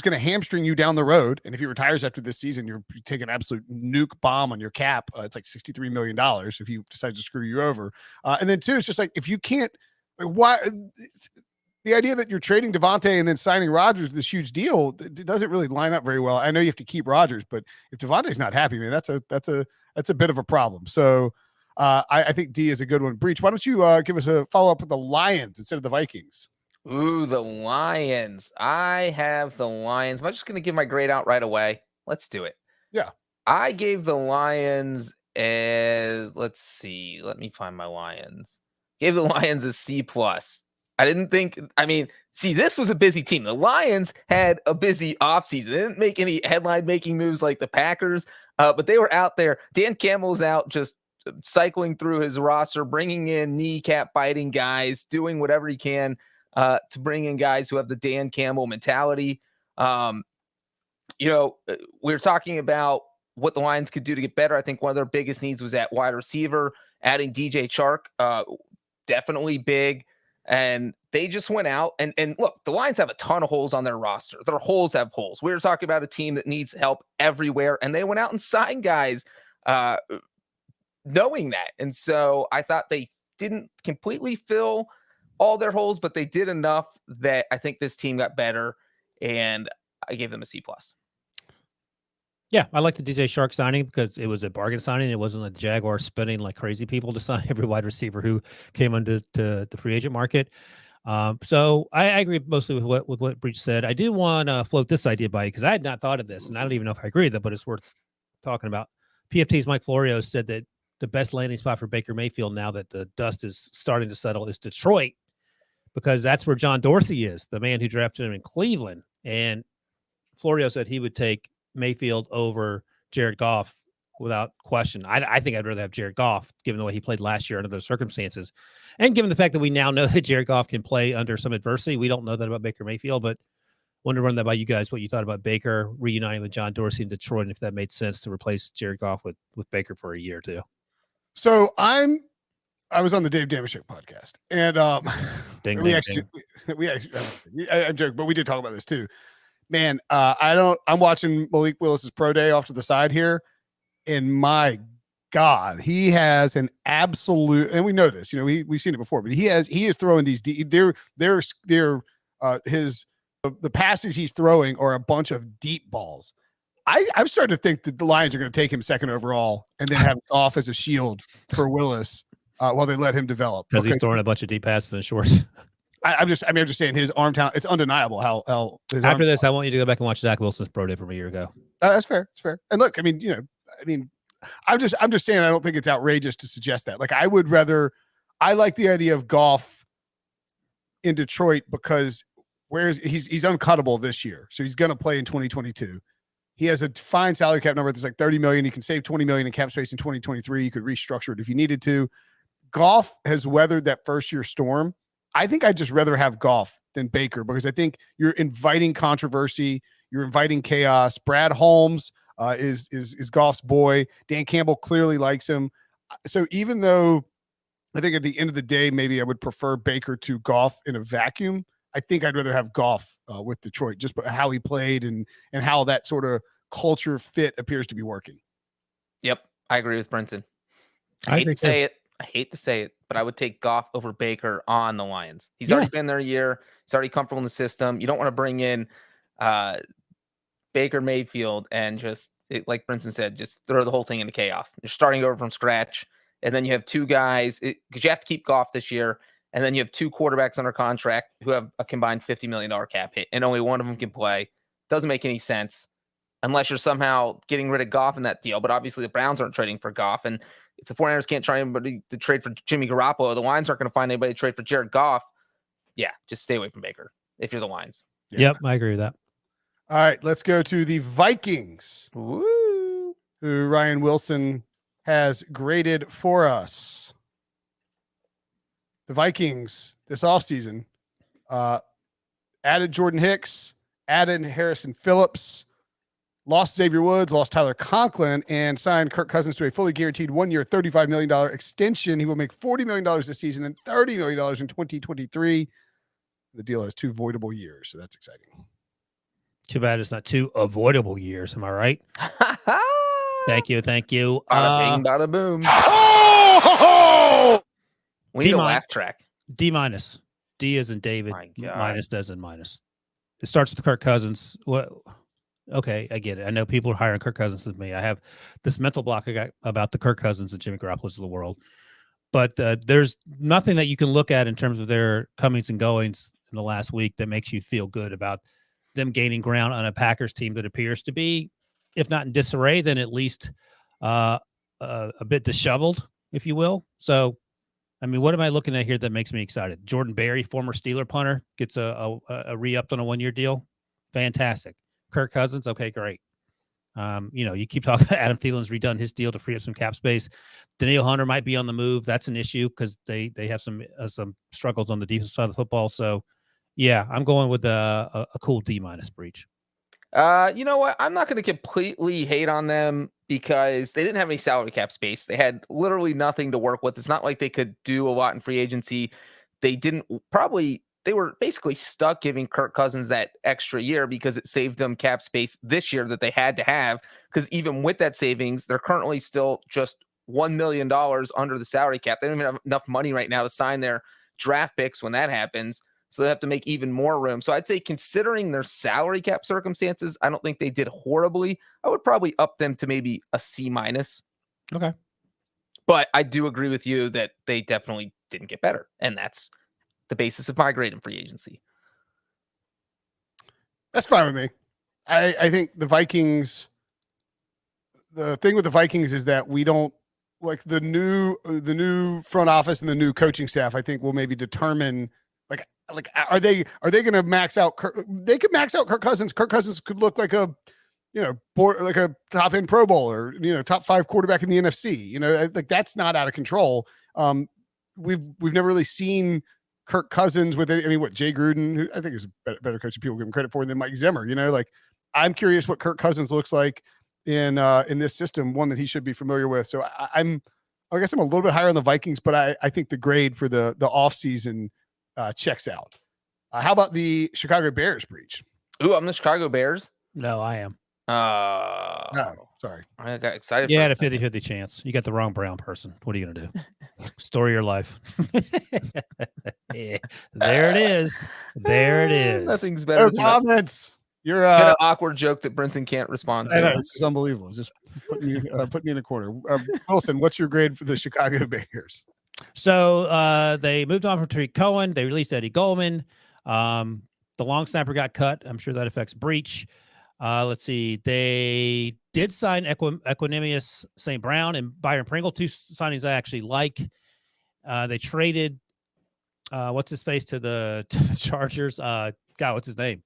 going to hamstring you down the road. And if he retires after this season, you're taking an absolute nuke bomb on your cap. It's like $63 million if he decides to screw you over. And then two, it's just like, if you can't, why the idea that you're trading Devontae and then signing Rodgers, this huge deal, it doesn't really line up very well. I know you have to keep Rodgers, but if Devontae's not happy, man, that's a bit of a problem. So I think D is a good one. Breech, why don't you give us a follow up with the Lions instead of the Vikings? Ooh, the Lions. I have the Lions. Am I just going to give my grade out right away? Let's do it. Yeah. I gave the Lions let's see. Let me find my Lions. Gave the Lions a C+. This was a busy team. The Lions had a busy offseason. They didn't make any headline-making moves like the Packers, but they were out there. Dan Campbell's out just cycling through his roster, bringing in kneecap-biting guys, doing whatever he can to bring in guys who have the Dan Campbell mentality. We were talking about what the Lions could do to get better. I think one of their biggest needs was at wide receiver, adding DJ Chark, definitely big. And they just went out and look, the Lions have a ton of holes on their roster. Their holes have holes. We were talking about a team that needs help everywhere, and they went out and signed guys knowing that. And so I thought they didn't completely fill all their holes, but they did enough that I think this team got better, and I gave them a C+. Yeah, I like the DJ Chark signing because it was a bargain signing. It wasn't like the Jaguars spending like crazy people to sign every wide receiver who came into the free agent market. So I agree mostly with what Breech said. I do want to float this idea by you because I had not thought of this, and I don't even know if I agree with it, but it's worth talking about. PFT's Mike Florio said that the best landing spot for Baker Mayfield now that the dust is starting to settle is Detroit. because that's where John Dorsey is, the man who drafted him in Cleveland. And Florio said he would take Mayfield over Jared Goff without question. I think I'd rather have Jared Goff, given the way he played last year under those circumstances. And given the fact that we now know that Jared Goff can play under some adversity. We don't know that about Baker Mayfield, but wanted to run that by you guys, what you thought about Baker reuniting with John Dorsey in Detroit, and if that made sense to replace Jared Goff with Baker for a year or two. So I was on the Dave Damashek podcast, and I'm joking, but we did talk about this too. Man, I'm watching Malik Willis's pro day off to the side here, and my God, he has an absolute, and we know this, we've seen it before, but he is throwing these, the passes he's throwing are a bunch of deep balls. I'm starting to think that the Lions are going to take him second overall and then have Goff as a shield for Willis while they let him develop. Because he's throwing a bunch of deep passes in shorts. I'm just saying his arm talent, it's undeniable how after this, I want you to go back and watch Zach Wilson's pro day from a year ago. That's fair. It's fair. And look, I'm just saying, I don't think it's outrageous to suggest that. Like, I like the idea of Goff in Detroit because he's uncuttable this year. So he's going to play in 2022. He has a fine salary cap number that's like $30 million. He can save $20 million in cap space in 2023. You could restructure it if you needed to. Goff has weathered that first year storm. I think I'd just rather have Goff than Baker because I think you're inviting controversy. You're inviting chaos. Brad Holmes is Goff's boy. Dan Campbell clearly likes him. So even though I think at the end of the day, maybe I would prefer Baker to Goff in a vacuum, I think I'd rather have Goff with Detroit, just how he played and how that sort of culture fit appears to be working. Yep, I agree with Brinson. I hate to say it, but I would take Goff over Baker on the Lions. He's already been there a year. He's already comfortable in the system. You don't want to bring in Baker Mayfield and like Brinson said, just throw the whole thing into chaos. You're starting over from scratch, and then you have two guys because you have to keep Goff this year. And then you have two quarterbacks under contract who have a combined $50 million cap hit, and only one of them can play. Doesn't make any sense unless you're somehow getting rid of Goff in that deal. But obviously the Browns aren't trading for Goff. And if the 49ers can't try anybody to trade for Jimmy Garoppolo, the Lions aren't going to find anybody to trade for Jared Goff. Yeah, just stay away from Baker if you're the Lions. Yeah. Yep, I agree with that. All right, let's go to the Vikings, who Ryan Wilson has graded for us. The Vikings this offseason added Jordan Hicks, added Harrison Phillips, lost Xavier Woods, lost Tyler Conklin, and signed Kirk Cousins to a fully guaranteed 1-year, $35 million extension. He will make $40 million this season and $30 million in 2023. The deal has 2 voidable years, so that's exciting. Too bad it's not 2 avoidable years. Am I right? Thank you. Bada bing, bada boom. Oh! We need a laugh track. D-. D as in David. Minus as in minus. It starts with Kirk Cousins. What? Okay, I get it. I know people are higher on Kirk Cousins than me. I have this mental block I got about the Kirk Cousins and Jimmy Garoppolo's of the world. But there's nothing that you can look at in terms of their comings and goings in the last week that makes you feel good about them gaining ground on a Packers team that appears to be, if not in disarray, then at least a bit disheveled, if you will. So, I mean, what am I looking at here that makes me excited? Jordan Berry, former Steeler punter, gets a re-upped on a 1-year deal. Fantastic. Kirk Cousins, okay, great. You keep talking about Adam Thielen's redone his deal to free up some cap space. Danielle Hunter might be on the move. That's an issue because they have some struggles on the defensive side of the football. So, yeah, I'm going with a cool D- Breech. You know what? I'm not going to completely hate on them because they didn't have any salary cap space. They had literally nothing to work with. It's not like they could do a lot in free agency. They were basically stuck giving Kirk Cousins that extra year because it saved them cap space this year that they had to have. Because even with that savings, they're currently still just $1 million under the salary cap. They don't even have enough money right now to sign their draft picks when that happens. So they have to make even more room. So I'd say considering their salary cap circumstances, I don't think they did horribly. I would probably up them to maybe a C-. Okay. But I do agree with you that they definitely didn't get better. And that's the basis of my grade in free agency. That's fine with me. I think the Vikings, the thing with the Vikings is that we don't like the new front office and the new coaching staff, I think will maybe determine, like, like, are they going to max out? They could max out Kirk Cousins. Kirk Cousins could look like a, like a top end Pro Bowler, top 5 quarterback in the NFC. Like that's not out of control. We've never really seen Kirk Cousins with it. I mean, what Jay Gruden, who I think is a better coach than people give him credit for, than Mike Zimmer. Like I'm curious what Kirk Cousins looks like in this system, one that he should be familiar with. So I guess I'm a little bit higher on the Vikings, but I think the grade for the offseason checks out. How about the Chicago Bears, Breech? Ooh, I'm the Chicago Bears. No, I am. No, sorry. I got excited. You had a 50-50 chance. You got the wrong Brown person. What are you going to do? Story of your life. Yeah. There it is. There it is. Nothing's better than comments. You're an awkward joke that Brinson can't respond to. I know, this is unbelievable. Just put me in a corner. Wilson, what's your grade for the Chicago Bears? So they moved on from Tariq Cohen. They released Eddie Goldman. The long snapper got cut. I'm sure that affects Breech. Let's see. They did sign Equanimous St. Brown and Byron Pringle, 2 signings I actually like. They traded what's his face to the Chargers. God, what's his name?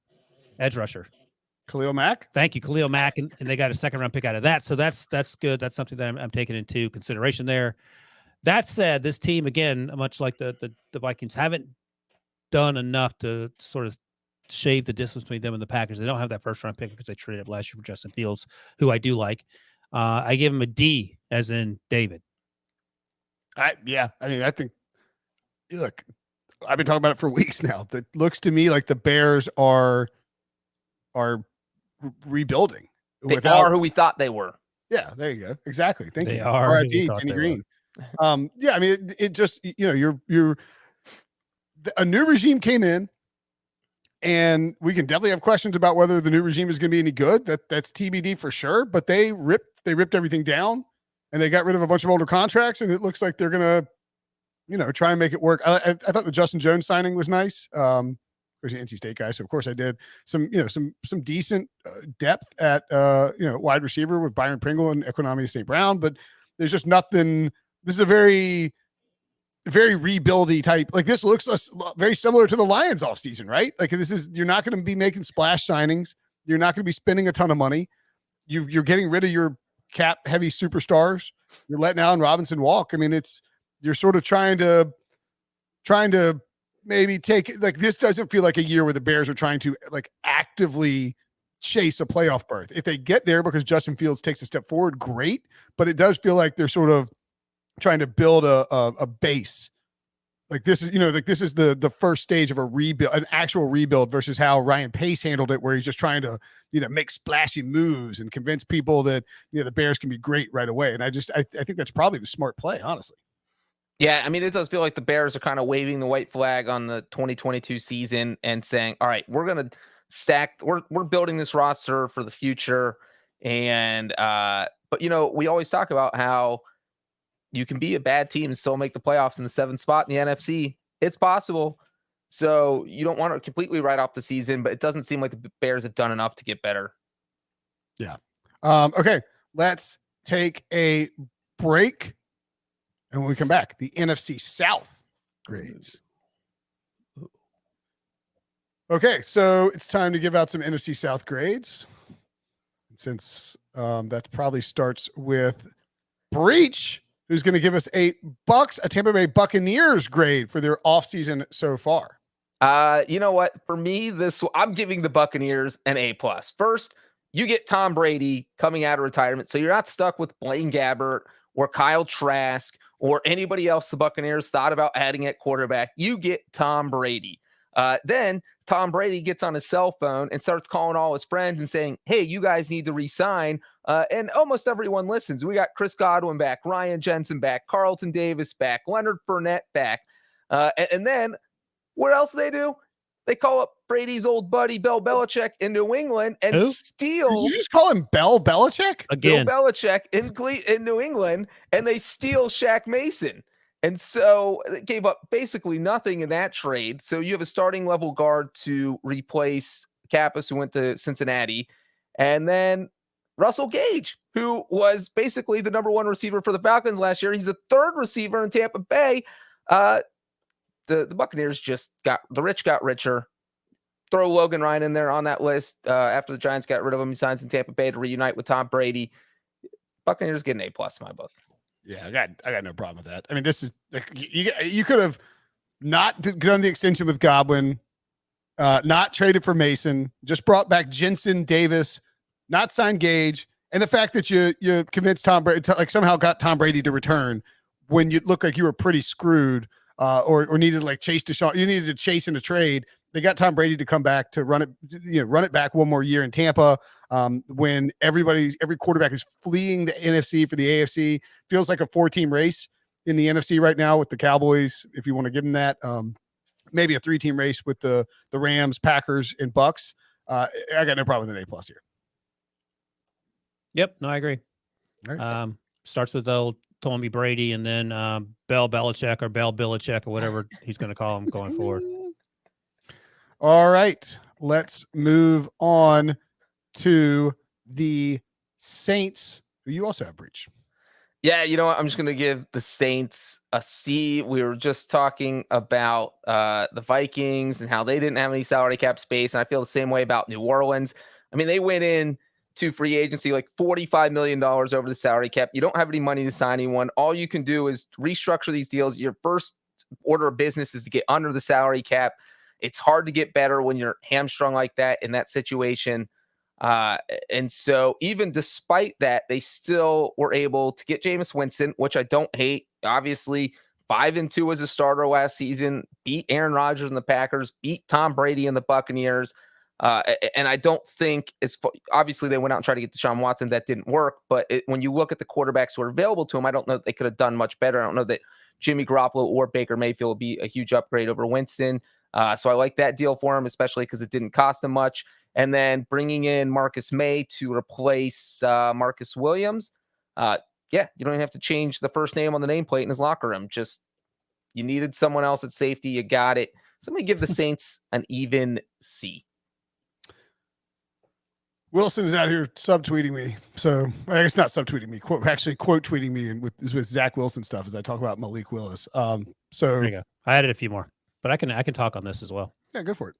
Edge rusher. Khalil Mack. Thank you, Khalil Mack, and they got a 2nd-round pick out of that. So that's good. That's something that I'm taking into consideration there. That said, this team, again, much like the Vikings, haven't done enough to sort of shave the distance between them and the Packers. They don't have that 1st-round pick because they traded up last year for Justin Fields, who I do like. I give him a D, as in David. I think, look, I've been talking about it for weeks now. That looks to me like the Bears are rebuilding. They are who we thought they were. Yeah, there you go. Exactly. Thank you. They are R.I.P. Denny Green. Yeah, I mean, it just, you're a new regime came in, and we can definitely have questions about whether the new regime is going to be any good. That's TBD for sure. But they ripped everything down, and they got rid of a bunch of older contracts, and it looks like they're going to, try and make it work. I thought the Justin Jones signing was nice. Of course, an NC State guy, so of course I did. Some decent depth at wide receiver with Byron Pringle and Equanimous St. Brown, but there's just nothing. This is a very, very rebuildy type. Like this looks very similar to the Lions offseason, right? Like you're not going to be making splash signings. You're not going to be spending a ton of money. You're getting rid of your cap heavy superstars. You're letting Allen Robinson walk. I mean, you're sort of trying to maybe take, like, this doesn't feel like a year where the Bears are trying to like actively chase a playoff berth. If they get there because Justin Fields takes a step forward, great. But it does feel like they're sort of trying to build a base. Like this is, this is the first stage of a rebuild, an actual rebuild, versus how Ryan Pace handled it, where he's just trying to, make splashy moves and convince people that, the Bears can be great right away. And I think that's probably the smart play, honestly. Yeah, I mean, it does feel like the Bears are kind of waving the white flag on the 2022 season and saying, all right, we're going to stack, we're building this roster for the future. And, but, we always talk about how you can be a bad team and still make the playoffs in the 7th spot in the NFC. It's possible. So you don't want to completely write off the season, but it doesn't seem like the Bears have done enough to get better. Yeah. Okay. Let's take a break. And when we come back, the NFC South grades. Okay, so it's time to give out some NFC South grades. Since that probably starts with Breech, who's going to give us $8, a Tampa Bay Buccaneers grade for their offseason so far. You know what? For me, I'm giving the Buccaneers an A+. First, you get Tom Brady coming out of retirement, so you're not stuck with Blaine Gabbert or Kyle Trask or anybody else the Buccaneers thought about adding at quarterback. You get Tom Brady. Then Tom Brady gets on his cell phone and starts calling all his friends and saying, hey, you guys need to re-sign. And almost everyone listens. We got Chris Godwin back, Ryan Jensen back, Carlton Davis back, Leonard Fournette back. And then what else do they do? They call up Brady's old buddy, Bill Belichick, in New England and steal. Did you just call him Bill Belichick? Again. Bill Belichick in New England, and they steal Shaq Mason. And so they gave up basically nothing in that trade. So you have a starting level guard to replace Kappas, who went to Cincinnati. And then Russell Gage, who was basically the number 1 receiver for the Falcons last year. He's the 3rd receiver in Tampa Bay. the Buccaneers just got richer. Throw Logan Ryan in there on that list after the Giants got rid of him. He signs in Tampa Bay to reunite with Tom Brady. Buccaneers get an A+ in my book. Yeah, I got no problem with that. I mean, this is like, you could have not done the extension with Godwin, not traded for Mason, just brought back Jensen, Davis, not signed Gage, and the fact that you convinced Tom Brady, like somehow got Tom Brady to return when you look like you were pretty screwed, or needed like chase Deshaun, you needed to chase in a trade. They got Tom Brady to come back to run it back one more year in Tampa. When every quarterback is fleeing the NFC for the AFC, feels like a 4-team race in the NFC right now with the Cowboys, if you want to give them that. Maybe a 3-team race with the Rams, Packers, and Bucks. I got no problem with an A+ here. Yep, no, I agree. Right. Starts with old Tommy Brady, and then Bell Belichick or Bell Belichick or whatever he's going to call him going forward. All right, let's move on to the Saints, who you also have Breech. Yeah, you know what? I'm just going to give the Saints a C. We were just talking about the Vikings and how they didn't have any salary cap space, and I feel the same way about New Orleans. I mean, they went in to free agency like $45 million over the salary cap. You don't have any money to sign anyone. All you can do is restructure these deals. Your first order of business is to get under the salary cap. It's hard to get better when you're hamstrung like that in that situation. And so even despite that, they still were able to get Jameis Winston, which I don't hate. Obviously, 5-2 as a starter last season, beat Aaron Rodgers and the Packers, beat Tom Brady and the Buccaneers. And I don't think obviously they went out and tried to get Deshaun Watson. That didn't work. But when you look at the quarterbacks who are available to him, I don't know that they could have done much better. I don't know that Jimmy Garoppolo or Baker Mayfield will be a huge upgrade over Winston. So I like that deal for him, especially because it didn't cost him much. And then bringing in Marcus May to replace Marcus Williams. You don't even have to change the first name on the nameplate in his locker room. Just you needed someone else at safety. You got it. Somebody give the Saints an even C. Wilson is out here subtweeting me. So I guess not subtweeting me, quote tweeting me with Zach Wilson stuff as I talk about Malik Willis. So there you go. I added a few more, but I can talk on this as well. Yeah, go for it.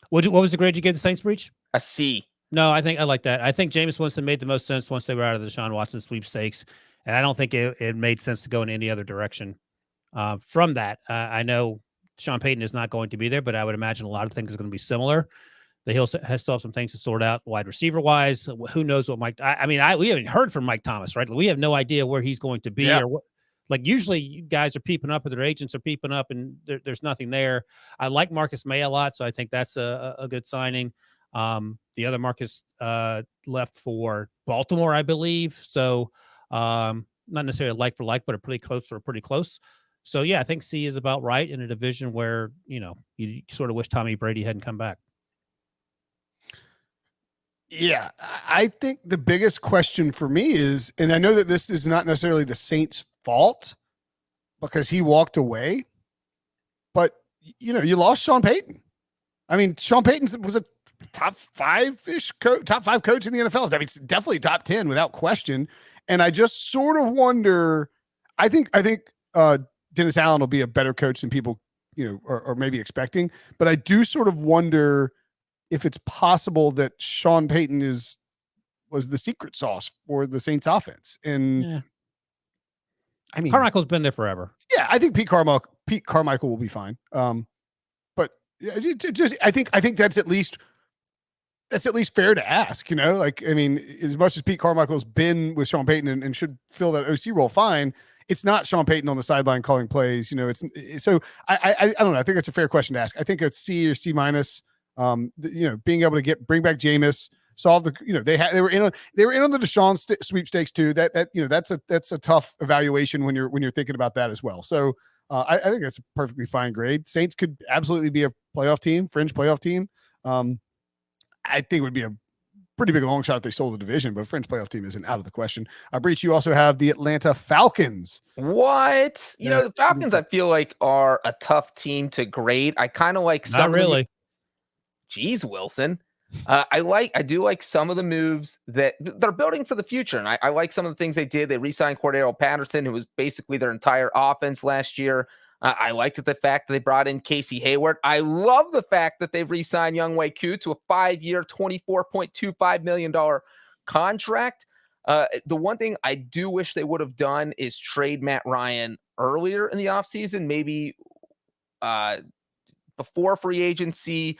What was the grade you gave the Saints, Breech? A C. No, I like that. I think Jameis Winston made the most sense once they were out of the Deshaun Watson sweepstakes, and I don't think it made sense to go in any other direction. From that, I know Sean Payton is not going to be there, but I would imagine a lot of things are going to be similar. They still have some things to sort out wide receiver wise. Who knows what Mike? We haven't heard from Mike Thomas, right? We have no idea where he's going to be or what. Like usually, you guys are peeping up, or their agents are peeping up, and there's nothing there. I like Marcus May a lot, so I think that's a good signing. The other Marcus left for Baltimore, I believe. So not necessarily like for like, but pretty close. So yeah, I think C is about right in a division where you sort of wish Tommy Brady hadn't come back. Yeah, I think the biggest question for me is, and I know that this is not necessarily the Saints' fault because he walked away, but you lost Sean Payton. I mean, Sean Payton was a top 5-ish top 5 coach in the NFL. I mean, it's definitely top 10 without question. And I just sort of wonder. I think Dennis Allen will be a better coach than people are maybe expecting. But I do sort of wonder if it's possible that Sean Payton was the secret sauce for the Saints offense. And I mean, Carmichael's been there forever. Yeah, I think Pete Carmichael will be fine. But I think that's at least fair to ask, like, I mean, as much as Pete Carmichael's been with Sean Payton and should fill that OC role fine, it's not Sean Payton on the sideline calling plays. So I don't know. I think that's a fair question to ask. I think it's C or C-. Being able to bring back Jameis, solve the, they were in on the Deshaun sweepstakes too. That's a tough evaluation when you're thinking about that as well. So I think that's a perfectly fine grade. Saints could absolutely be a playoff team, fringe playoff team. I think it would be a pretty big long shot if they sold the division, but a fringe playoff team isn't out of the question. Breech, you also have the Atlanta Falcons. What? The Falcons I feel like are a tough team to grade. I kind of like some. Not really. Jeez, Wilson. I do like some of the moves that they're building for the future. And I like some of the things they did. They re-signed Cordero Patterson, who was basically their entire offense last year. I liked the fact that they brought in Casey Hayward. I love the fact that they've re-signed Younghoe Koo to a 5-year, $24.25 million contract. The one thing I do wish they would have done is trade Matt Ryan earlier in the offseason, maybe before free agency.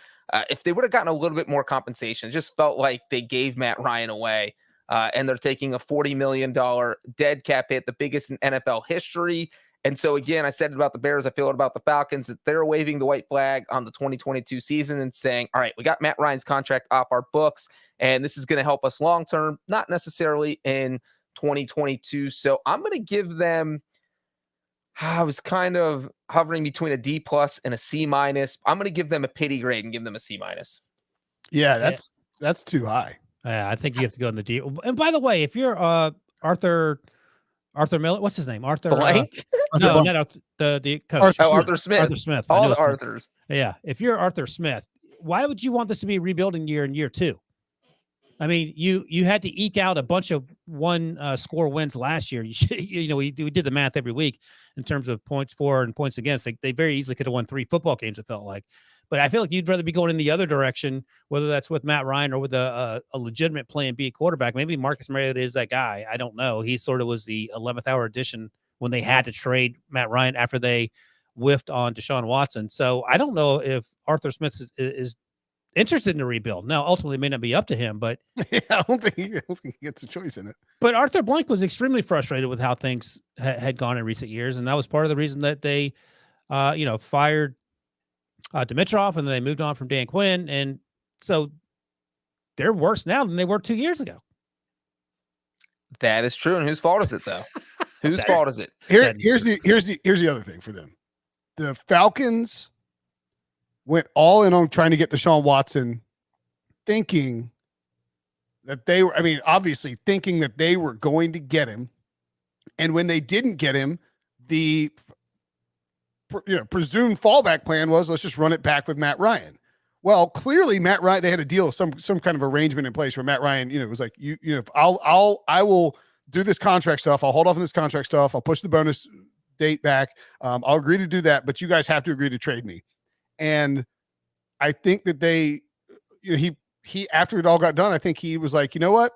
If they would have gotten a little bit more compensation, it just felt like they gave Matt Ryan away. And they're taking a $40 million dead cap hit, the biggest in NFL history. And so, again, I said it about the Bears. I feel it about the Falcons, that they're waving the white flag on the 2022 season and saying, all right, we got Matt Ryan's contract off our books, and this is going to help us long-term, not necessarily in 2022. So I'm going to give them, I was kind of hovering between a D+ and a C-. I'm going to give them a pity grade and give them a C-. Yeah, that's too high. I think you have to go in the D. And by the way, if you're Arthur Miller, what's his name? Arthur Blank? No, not the coach. Arthur Smith. Arthur Smith. All the Arthurs. Yeah. If you're Arthur Smith, why would you want this to be a rebuilding year in year 2? I mean, you had to eke out a bunch of score wins last year. We did the math every week in terms of points for and points against. They very easily could have won 3 football games, it felt like. But I feel like you'd rather be going in the other direction, whether that's with Matt Ryan or with a legitimate plan B quarterback. Maybe Marcus Mariota is that guy. I don't know. He sort of was the 11th hour addition when they had to trade Matt Ryan after they whiffed on Deshaun Watson. So I don't know if Arthur Smith is interested in a rebuild. Now, ultimately, it may not be up to him, but yeah, I don't think he gets a choice in it. But Arthur Blank was extremely frustrated with how things had gone in recent years, and that was part of the reason that they, fired Dimitroff, and then they moved on from Dan Quinn, and so they're worse now than they were 2 years ago. That is true. And whose fault is it, though? Whose fault is it? Here's the other thing for them. The Falcons went all in on trying to get Deshaun Watson, thinking that they were, obviously thinking that they were going to get him. And when they didn't get him, the presumed fallback plan was, let's just run it back with Matt Ryan. Well, clearly Matt Ryan, they had a deal, some kind of arrangement in place where Matt Ryan, was like, I will do this contract stuff. I'll hold off on this contract stuff. I'll push the bonus date back. I'll agree to do that, but you guys have to agree to trade me. And I think that he after it all got done, I think he was like, you know what?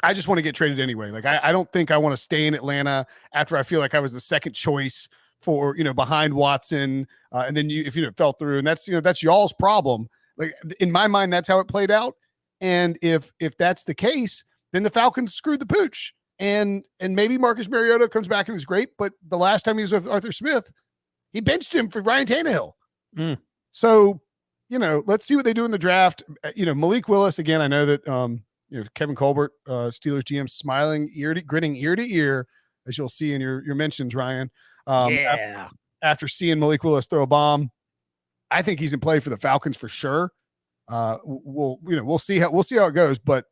I just want to get traded anyway. Like, I don't think I want to stay in Atlanta after I feel like I was the second choice for, behind Watson. And then if you fell through, and that's y'all's problem. Like, in my mind, that's how it played out. And if that's the case, then the Falcons screwed the pooch. And maybe Marcus Mariota comes back and is great, but the last time he was with Arthur Smith, he benched him for Ryan Tannehill. So, let's see what they do in the draft. Malik Willis, again, I know that, Kevin Colbert, Steelers GM, smiling, grinning ear to ear, as you'll see in your mentions, Ryan. After seeing Malik Willis throw a bomb, I think he's in play for the Falcons for sure. We'll see how it goes, but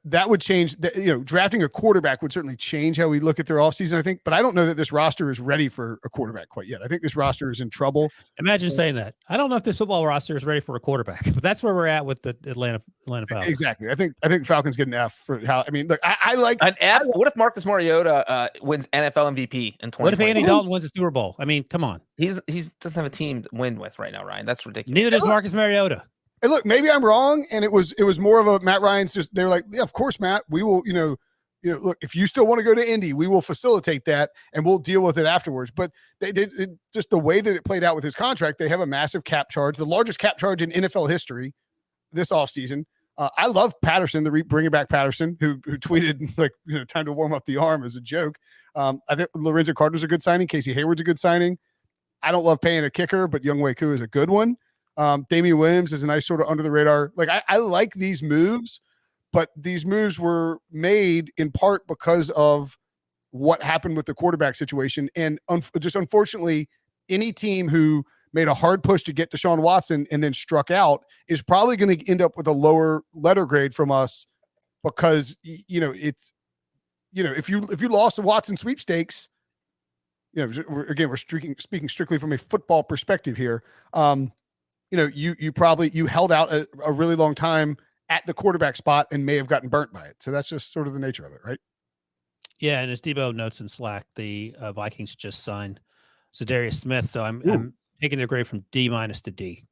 that would change. Drafting a quarterback would certainly change how we look at their offseason, I think. But I don't know that this roster is ready for a quarterback quite yet. I think this roster is in trouble. Imagine saying that. I don't know if this football roster is ready for a quarterback, but that's where we're at with the Atlanta Falcons. Exactly. I think Falcons get an F for how. Look, I like an F. What if Marcus Mariota wins NFL MVP in 2020? What if Andy Dalton wins a Super Bowl? Come on. He doesn't have a team to win with right now, Ryan. That's ridiculous. Neither does Marcus Mariota. And look, maybe I'm wrong, and it was more of a Matt Ryan's. Just they were like, yeah, of course, Matt. We will, look, if you still want to go to Indy, we will facilitate that, and we'll deal with it afterwards. But they just the way that it played out with his contract, they have a massive cap charge, the largest cap charge in NFL history this offseason. I love Patterson, bringing back Patterson, who tweeted like, time to warm up the arm as a joke. I think Lorenzo Carter's a good signing. Casey Hayward's a good signing. I don't love paying a kicker, but Younghoe Koo is a good one. Damian Williams is a nice sort of under the radar. Like, I like these moves, but these moves were made in part because of what happened with the quarterback situation. And just unfortunately, any team who made a hard push to get Deshaun Watson and then struck out is probably going to end up with a lower letter grade from us because, it's, if you lost the Watson sweepstakes, we're speaking strictly from a football perspective here. You held out a really long time at the quarterback spot and may have gotten burnt by it. So that's just sort of the nature of it, right? Yeah, and as Debo notes in Slack, the Vikings just signed Za'Darius Smith. So I'm taking their grade from D- to D.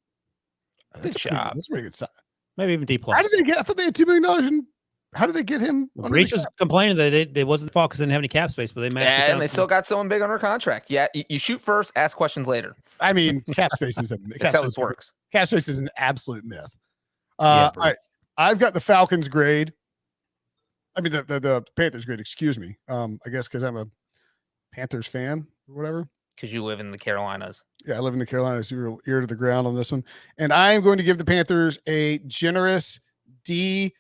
Good job. That's a pretty good sign. Maybe even D+. How did they get? I thought they had $2 million. And how did they get him? Breach was complaining that they wasn't the fault because they didn't have any cap space, but they matched it down. And they still got someone big under contract. Yeah, you shoot first, ask questions later. I mean, cap space is That's how this works. Cap space is an absolute myth. All right, I've got the Falcons grade. I mean, the Panthers grade. Excuse me. I guess because I'm a Panthers fan or whatever. Because you live in the Carolinas. Yeah, I live in the Carolinas. You're ear to the ground on this one. And I am going to give the Panthers a generous D-.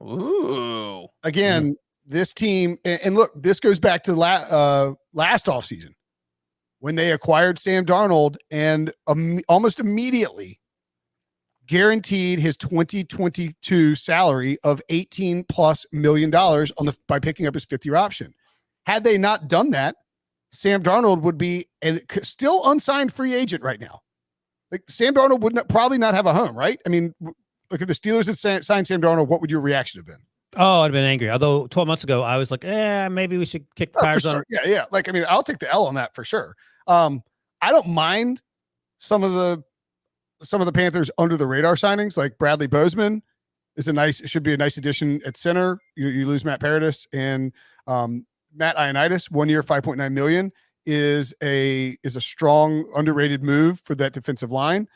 Ooh. Again, this team, and look, this goes back to last offseason when they acquired Sam Darnold and almost immediately guaranteed his 2022 salary of $18+ million by picking up his 5th-year option. Had they not done that, Sam Darnold would be a still unsigned free agent right now. Like Sam Darnold would probably not have a home, right? I mean, look, if the Steelers had signed Sam Darnold, what would your reaction have been? Oh, I'd have been angry. Although 12 months ago, I was like, maybe we should kick the tires on. Yeah. Like, I mean, I'll take the L on that for sure. I don't mind some of the Panthers under the radar signings, like Bradley Bozeman should be a nice addition at center. You lose Matt Paradis and Matt Ioannidis, 1 year, $5.9 million is a strong underrated move for that defensive line.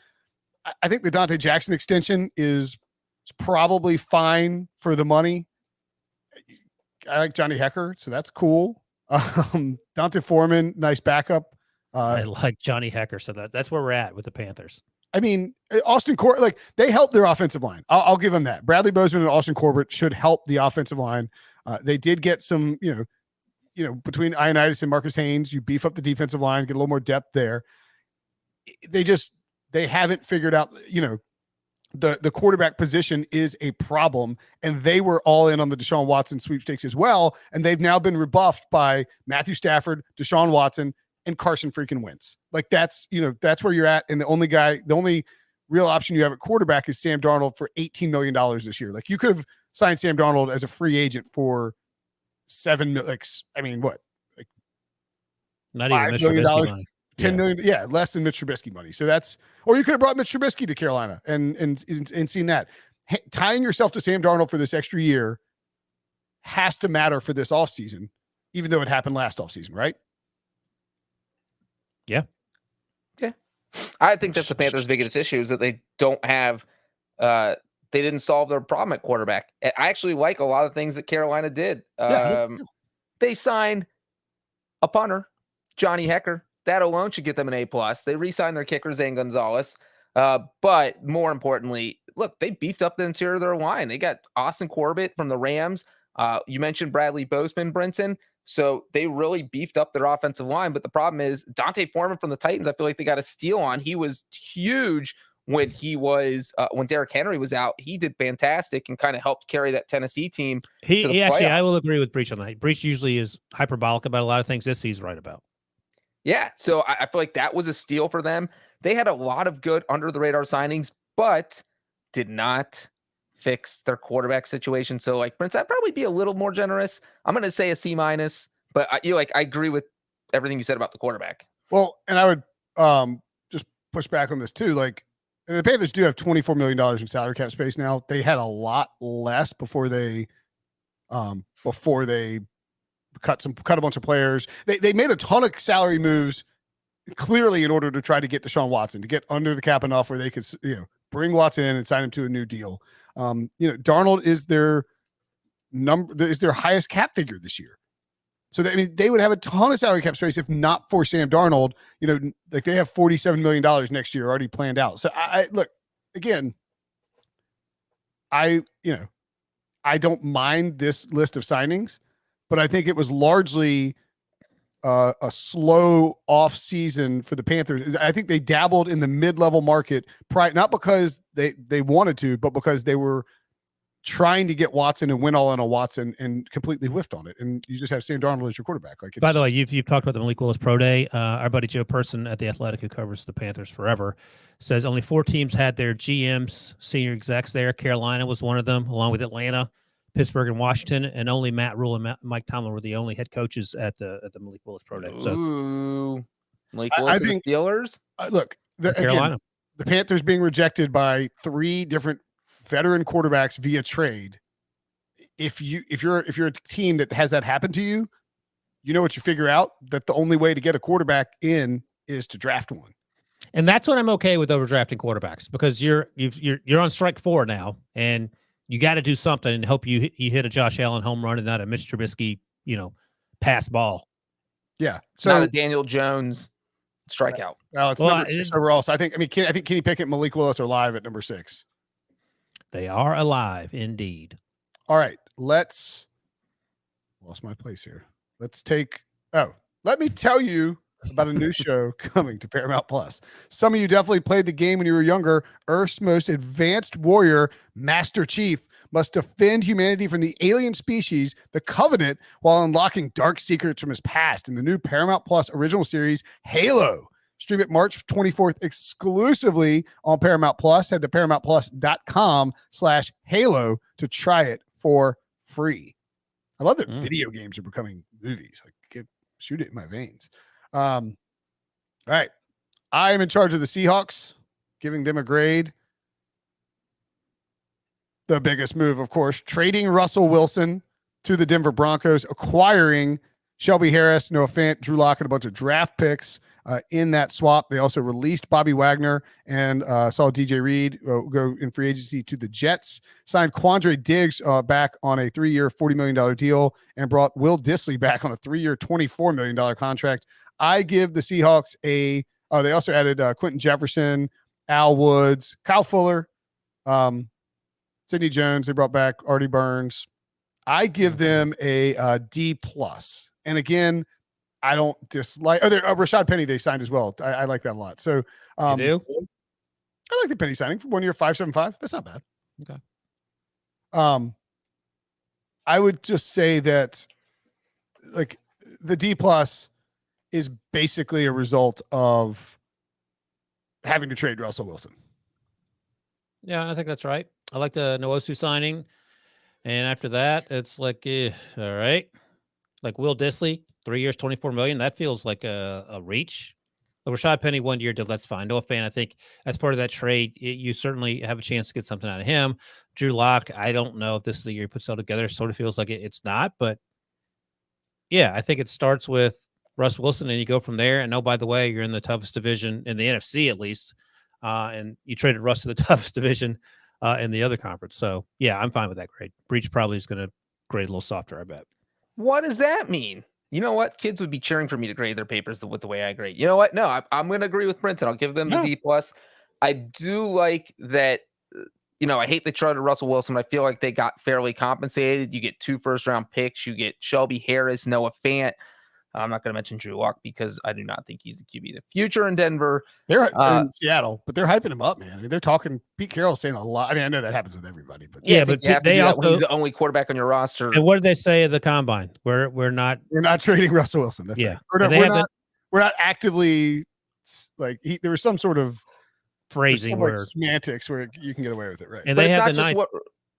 I think the Dante Jackson extension is probably fine for the money. I like Johnny Hecker, so that's cool. Dante Foreman, nice backup. I like Johnny Hecker, so that's where we're at with the Panthers. I mean, Austin Corbett, like they helped their offensive line. I'll give them that. Bradley Bozeman and Austin Corbett should help the offensive line. They did get some, between Ioannidis and Marcus Haynes, you beef up the defensive line, get a little more depth there. They haven't figured out, the quarterback position is a problem, and they were all in on the Deshaun Watson sweepstakes as well. And they've now been rebuffed by Matthew Stafford, Deshaun Watson, and Carson freaking Wentz. Like that's where you're at. And the only real option you have at quarterback is Sam Darnold for $18 million this year. Like you could have signed Sam Darnold as a free agent for $7 million. Like, I mean, what? Like not even Mitch Trubisky money. $10 million, less than Mitch Trubisky money. So or you could have brought Mitch Trubisky to Carolina and seen that. Tying yourself to Sam Darnold for this extra year has to matter for this offseason, even though it happened last offseason, right? Yeah. I think that's the Panthers' biggest issue is that they don't have they didn't solve their problem at quarterback. I actually like a lot of things that Carolina did. They signed a punter, Johnny Hecker. That alone should get them an A+. They re-signed their kicker, Zane Gonzalez. But more importantly, look, they beefed up the interior of their line. They got Austin Corbett from the Rams. You mentioned Bradley Bozeman, Brinson. So they really beefed up their offensive line. But the problem is Dante Foreman from the Titans, I feel like they got a steal on. He was huge when when Derrick Henry was out. He did fantastic and kind of helped carry that Tennessee team. He actually, I will agree with Breech on that. Breech usually is hyperbolic about a lot of things. This he's right about. Yeah, so I feel like that was a steal for them. They had a lot of good under-the-radar signings, but did not fix their quarterback situation. So, like, Prince, I'd probably be a little more generous. I'm going to say a C-, but I agree with everything you said about the quarterback. Well, and I would just push back on this too. Like, and the Panthers do have $24 million in salary cap space now. They had a lot less before they cut a bunch of players. They made a ton of salary moves clearly in order to try to get Deshaun Watson, to get under the cap enough where they could, bring Watson in and sign him to a new deal. Darnold is their highest cap figure this year. So they would have a ton of salary cap space if not for Sam Darnold. Like they have $47 million next year already planned out. So I look again. I don't mind this list of signings, but I think it was largely a slow off season for the Panthers. I think they dabbled in the mid-level market, not because they wanted to, but because they were trying to get Watson and win all in on Watson and completely whiffed on it. And you just have Sam Darnold as your quarterback. Like, by the way, you've talked about the Malik Willis Pro Day. Our buddy Joe Person at The Athletic, who covers the Panthers forever, says only 4 teams had their GMs, senior execs there. Carolina was one of them, along with Atlanta. Pittsburgh and Washington, and only Matt Rule and Mike Tomlin were the only head coaches at the Malik Willis Pro Day. So, Ooh, Malik Willis and the Steelers. Look, Carolina, again, the Panthers being rejected by 3 different veteran quarterbacks via trade. If you're a team that has that happen to you, you know what you figure out, that the only way to get a quarterback in is to draft one. And that's what I'm okay with overdrafting quarterbacks, because you're on strike 4 now, and you got to do something and hope you hit a Josh Allen home run and not a Mitch Trubisky, pass ball. Yeah. So not a Daniel Jones strikeout. Well, it's number 6 overall. So I think Kenny Pickett and Malik Willis are live at number 6. They are alive indeed. All right. Lost my place here. Let me tell you about a new show coming to Paramount Plus. Some of you definitely played the game when you were younger. Earth's most advanced warrior, Master Chief, must defend humanity from the alien species, the Covenant, while unlocking dark secrets from his past in the new Paramount Plus original series, Halo. Stream it March 24th exclusively on Paramount Plus. Head to ParamountPlus.com/Halo to try it for free. I love that video games are becoming movies. I could shoot it in my veins. All right. I am in charge of the Seahawks, giving them a grade. The biggest move, of course, trading Russell Wilson to the Denver Broncos, acquiring Shelby Harris, Noah Fant, Drew Lock, and a bunch of draft picks in that swap. They also released Bobby Wagner and saw DJ Reed go in free agency to the Jets, signed Quandre Diggs back on a 3-year, $40 million deal, and brought Will Dissly back on a 3-year, $24 million contract. I give the Seahawks they also added Quentin Jefferson, Al Woods, Kyle Fuller, Sidney Jones. They brought back Artie Burns. I give them a D+. And again, I don't dislike Rashad Penny they signed as well. I like that a lot. So You do? I like the Penny signing for 1 year, $575. That's not bad. Okay. I would just say that like the D+ is basically a result of having to trade Russell Wilson. Yeah, I think that's right. I like the Nwosu signing. And after that, it's like, all right. Like Will Dissly, 3 years, $24 million. That feels like a reach. But Rashad Penny 1 year deal, that's fine. Noah Fant, I think as part of that trade, you certainly have a chance to get something out of him. Drew Lock, I don't know if this is the year he puts it all together. Sort of feels like it's not. But yeah, I think it starts with Russ Wilson, and you go from there. And oh, by the way, you're in the toughest division in the NFC at least. And you traded Russ to the toughest division in the other conference. So yeah, I'm fine with that grade. Breech probably is going to grade a little softer, I bet. What does that mean? You know what? Kids would be cheering for me to grade their papers with the way I grade. You know what? No, I'm going to agree with Brinson. I'll give them the D+. I do like that. I hate they traded Russell Wilson. I feel like they got fairly compensated. You get 2 first-round picks. You get Shelby Harris, Noah Fant. I'm not going to mention Drew Lock because I do not think he's the QB of the future in Denver. They're in Seattle, but they're hyping him up, man. I mean, they're talking. Pete Carroll's saying a lot. I mean, I know that happens with everybody, but but they also he's the only quarterback on your roster. And what did they say at the combine? We're not trading Russell Wilson. That's right. We're not actively like there was some sort of phrasing where semantics where you can get away with it, right? And but they have the ninth.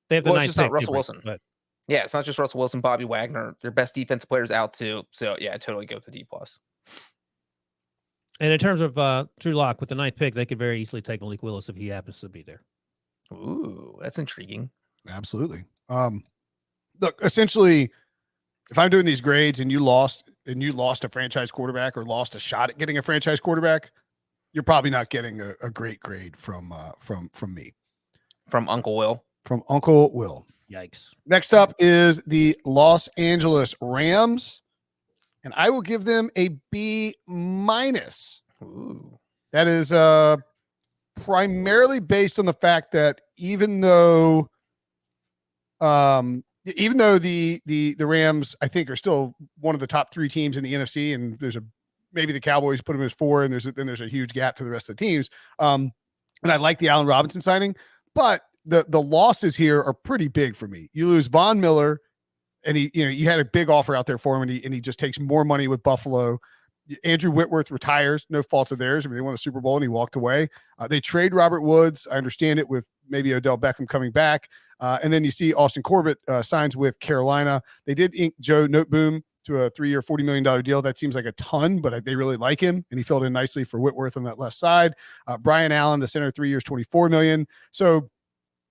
They have the ninth. It's just not Russell Wilson. But yeah, it's not just Russell Wilson, Bobby Wagner. Their best defensive players out too. So yeah, I totally go with the D+. And in terms of Drew Lock with the 9th pick, they could very easily take Malik Willis if he happens to be there. Ooh, that's intriguing. Absolutely. Look, essentially, if I'm doing these grades and you lost a franchise quarterback or lost a shot at getting a franchise quarterback, you're probably not getting a great grade from me. From Uncle Will. From Uncle Will. Yikes. Next up is the Los Angeles Rams, and I will give them a B-. Ooh. That is primarily based on the fact that even though the Rams, I think, are still one of the top 3 teams in the NFC, and maybe the Cowboys put them as 4, and there's a huge gap to the rest of the teams. And I like the Allen Robinson signing, but the losses here are pretty big for me. You lose Von Miller, and you had a big offer out there for him, and he just takes more money with Buffalo. Andrew Whitworth retires, no fault of theirs. I mean, they won the Super Bowl and he walked away. They trade Robert Woods. I understand it with maybe Odell Beckham coming back. And then you see Austin Corbett signs with Carolina. They did ink Joe Noteboom to a 3-year, $40 million deal. That seems like a ton, but they really like him, and he filled in nicely for Whitworth on that left side. Brian Allen, the center, 3 years, $24 million. So,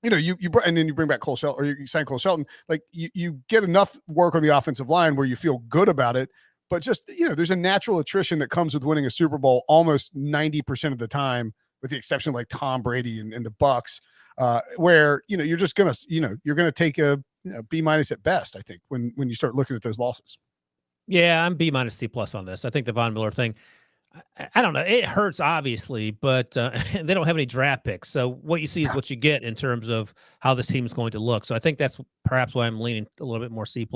you and then you bring back Cole Shelton, or you sign Cole Shelton. Like you get enough work on the offensive line where you feel good about it. But just, there's a natural attrition that comes with winning a Super Bowl almost 90% of the time, with the exception of like Tom Brady and the Bucks, where, you're just going to, you're going to take a B- at best, I think, when you start looking at those losses. Yeah, I'm B- C+ on this. I think the Von Miller thing, I don't know. It hurts, obviously, but they don't have any draft picks. So what you see is what you get in terms of how this team is going to look. So I think that's perhaps why I'm leaning a little bit more C+.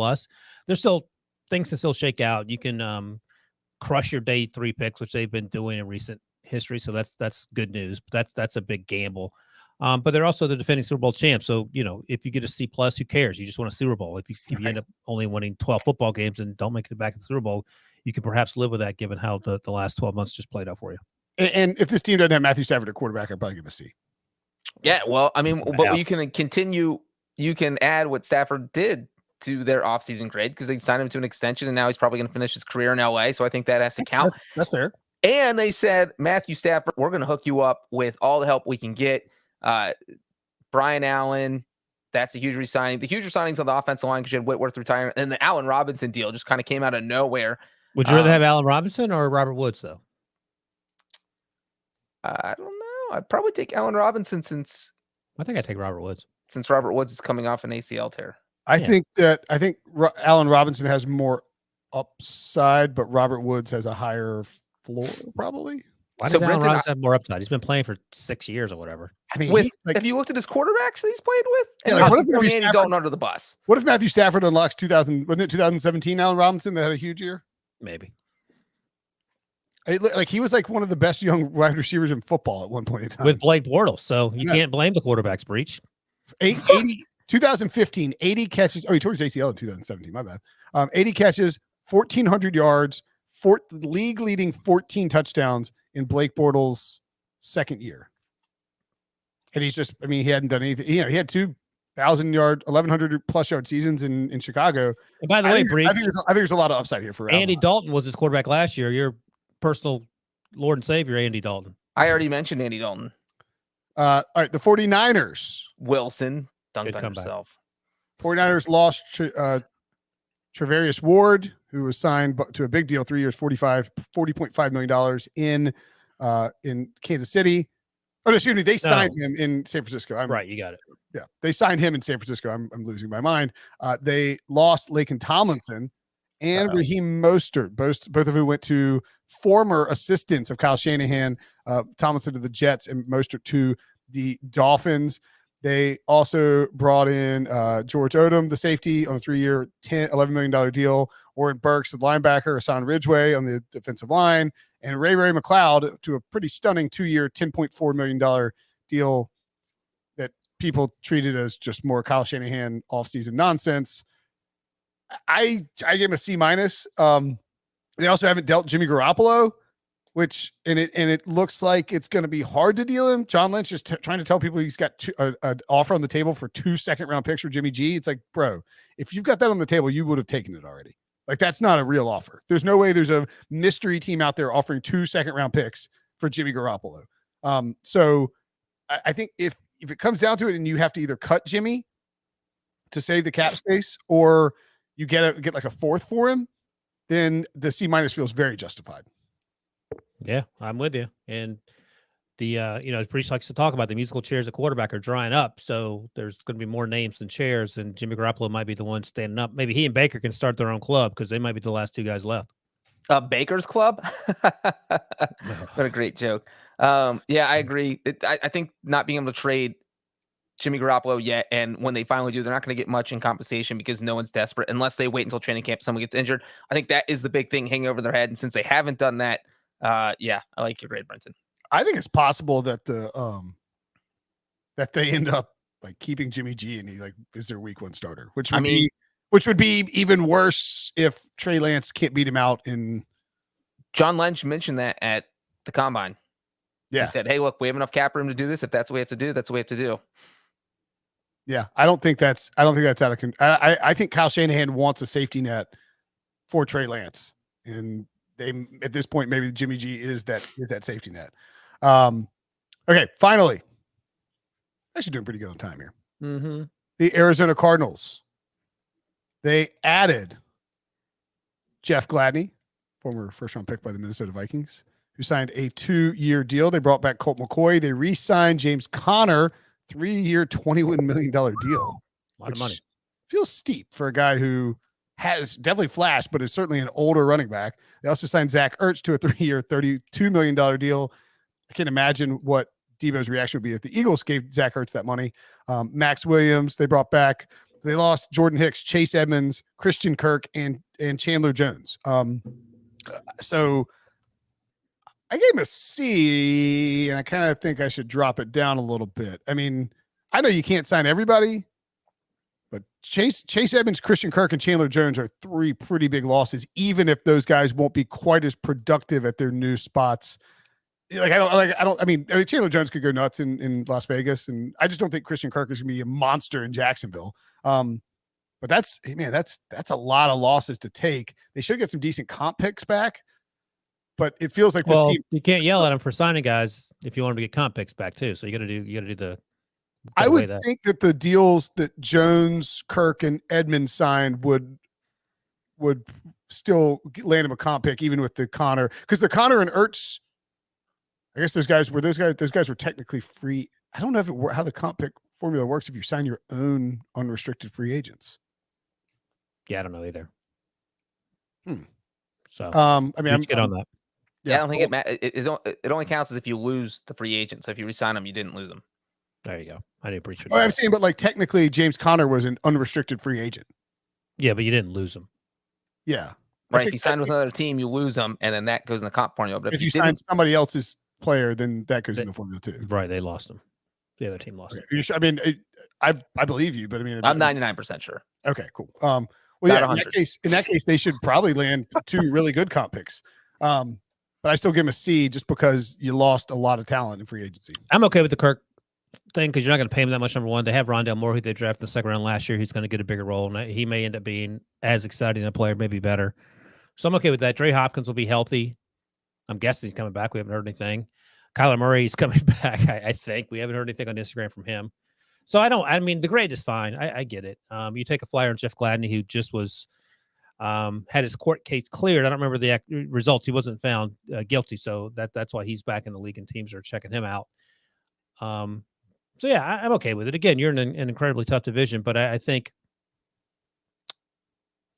There's still things can still shake out. You can crush your day 3 picks, which they've been doing in recent history. So that's good news. But that's a big gamble. But they're also the defending Super Bowl champs. So, if you get a C+, who cares? You just want a Super Bowl. If you end up only winning 12 football games and don't make it back in the Super Bowl, you can perhaps live with that, given how the last 12 months just played out for you. And if this team doesn't have Matthew Stafford at quarterback, I'd probably give him a C. Yeah, well, I mean, but you can continue. You can add what Stafford did to their offseason grade, because they signed him to an extension, and now he's probably going to finish his career in LA. So I think that has to count. That's fair. And they said, Matthew Stafford, we're going to hook you up with all the help we can get. Brian Allen, that's a huge resigning. The huge signings on the offensive line, because you had Whitworth retiring, and the Allen Robinson deal just kind of came out of nowhere. Would you rather have Allen Robinson or Robert Woods, though? I don't know. I'd probably take Allen Robinson I think I'd take Robert Woods. Since Robert Woods is coming off an ACL tear. I think Allen Robinson has more upside, but Robert Woods has a higher floor, probably. Why does Allen Robinson have more upside? He's been playing for 6 years or whatever. I mean, have you looked at his quarterbacks that he's played with? And what if Andy Dalton under the bus? What if Matthew Stafford unlocks 2017 Allen Robinson that had a huge year? Maybe. He was like one of the best young wide receivers in football at one point in time. With Blake Bortles, so you can't blame the quarterback's breach. 2015, 80 catches. Oh, he tore his ACL in 2017. My bad. 80 catches, 1,400 yards, league-leading 14 touchdowns in Blake Bortles' second year. And he hadn't done anything. He had 2,000-yard, 1,100-plus yard seasons in Chicago. And by the way, Breech, I think there's a lot of upside here for Andy Dalton was his quarterback last year. Your personal Lord and Savior, Andy Dalton. I already mentioned Andy Dalton. All right, the 49ers. Wilson dunked on himself. 49ers lost Travarius Ward, who was signed to a big deal, 3 years, $40.5 million in Kansas City. Oh, excuse me, they signed him in San Francisco. Right, you got it. Yeah, they signed him in San Francisco. I'm losing my mind. They lost Laken Tomlinson and Raheem Mostert, both of who went to former assistants of Kyle Shanahan, Tomlinson to the Jets and Mostert to the Dolphins. They also brought in George Odom, the safety, on a 3-year, $11 million deal. Warren Burks, the linebacker, Hassan Ridgeway on the defensive line, and Ray McLeod to a pretty stunning 2-year, $10.4 million deal that people treated as just more Kyle Shanahan offseason nonsense. I gave him a C-. They also haven't dealt Jimmy Garoppolo, which it looks like it's going to be hard to deal him. John Lynch is trying to tell people he's got an offer on the table for 2 second-round picks for Jimmy G. It's like, bro, if you've got that on the table, you would have taken it already. Like, that's not a real offer. There's no way there's a mystery team out there offering 2 second-round picks for Jimmy Garoppolo. So I think if it comes down to it and you have to either cut Jimmy to save the cap space or you get like a 4th for him, then the C- feels very justified. Yeah, I'm with you. And the as Breech likes to talk about, the musical chairs at quarterback are drying up. So there's going to be more names than chairs, and Jimmy Garoppolo might be the one standing up. Maybe he and Baker can start their own club because they might be the last 2 guys left. Baker's Club? What a great joke. Yeah, I agree. I think not being able to trade Jimmy Garoppolo yet, and when they finally do, they're not going to get much in compensation because no one's desperate unless they wait until training camp, someone gets injured. I think that is the big thing hanging over their head, and since they haven't done that, yeah, I like your grade, Brinson. I think it's possible that that they end up like keeping Jimmy G and he is their week 1 starter, which would be even worse if Trey Lance can't beat him out in. John Lynch mentioned that at the combine. Yeah, he said, "Hey, look, we have enough cap room to do this. If that's what we have to do, that's what we have to do." Yeah, I don't think that's out of control. I think Kyle Shanahan wants a safety net for Trey Lance, and they at this point maybe Jimmy G is that safety net. Okay, finally, actually doing pretty good on time here. Mm-hmm. The Arizona Cardinals. They added Jeff Gladney, former first-round pick by the Minnesota Vikings, who signed a 2-year deal. They brought back Colt McCoy. They re-signed James Conner, 3-year, $21 million deal. A lot of money. Feels steep for a guy who has definitely flashed, but is certainly an older running back. They also signed Zach Ertz to a 3-year, $32 million deal. I can't imagine what Debo's reaction would be if the Eagles gave Zach Ertz that money. Max Williams, they brought back. They lost Jordan Hicks, Chase Edmonds, Christian Kirk, and Chandler Jones. So I gave him a C, and I kind of think I should drop it down a little bit. I mean, I know you can't sign everybody, but Chase Edmonds, Christian Kirk, and Chandler Jones are 3 pretty big losses, even if those guys won't be quite as productive at their new spots. I mean, Chandler Jones could go nuts in Las Vegas, and I just don't think Christian Kirk is going to be a monster in Jacksonville. But that's a lot of losses to take. They should get some decent comp picks back, but it feels like this team. You can't yell at them for signing guys if you want them to get comp picks back too. So you got to do the. I would think that the deals that Jones, Kirk, and Edmonds signed would still land him a comp pick, even with the Connor, because the Connor and Ertz. I guess those guys were technically free. I don't know how the comp pick formula works if you sign your own unrestricted free agents. Yeah, I don't know either. So, I mean, I'm get on that. Yeah, I don't think it only counts as if you lose the free agent. So if you resign them, you didn't lose them. There you go. I didn't appreciate I'm saying, but like technically, James Conner was an unrestricted free agent. Yeah, but you didn't lose him. Yeah, right. If you sign with another team, you lose them, and then that goes in the comp formula. But if you sign somebody else's player, then that goes in the formula too. Right, they lost him. The other team lost him. I mean, I believe you, but I mean, I'm 99% sure. Okay, cool. Well, yeah, in that case, they should probably land 2 really good comp picks. But I still give him a C just because you lost a lot of talent in free agency. I'm okay with the Kirk thing because you're not going to pay him that much. Number one, they have Rondale Moore, who they drafted in the second round last year. He's going to get a bigger role, and he may end up being as exciting a player, maybe better. So I'm okay with that. Dre Hopkins will be healthy. I'm guessing he's coming back. We haven't heard anything. Kyler Murray's coming back. I think we haven't heard anything on Instagram from him. So I mean, the grade is fine. I get it. You take a flyer on Jeff Gladney, who just was had his court case cleared. I don't remember the results. He wasn't found guilty. So that's why he's back in the league and teams are checking him out. So yeah, I'm okay with it. Again, you're in an incredibly tough division, but I think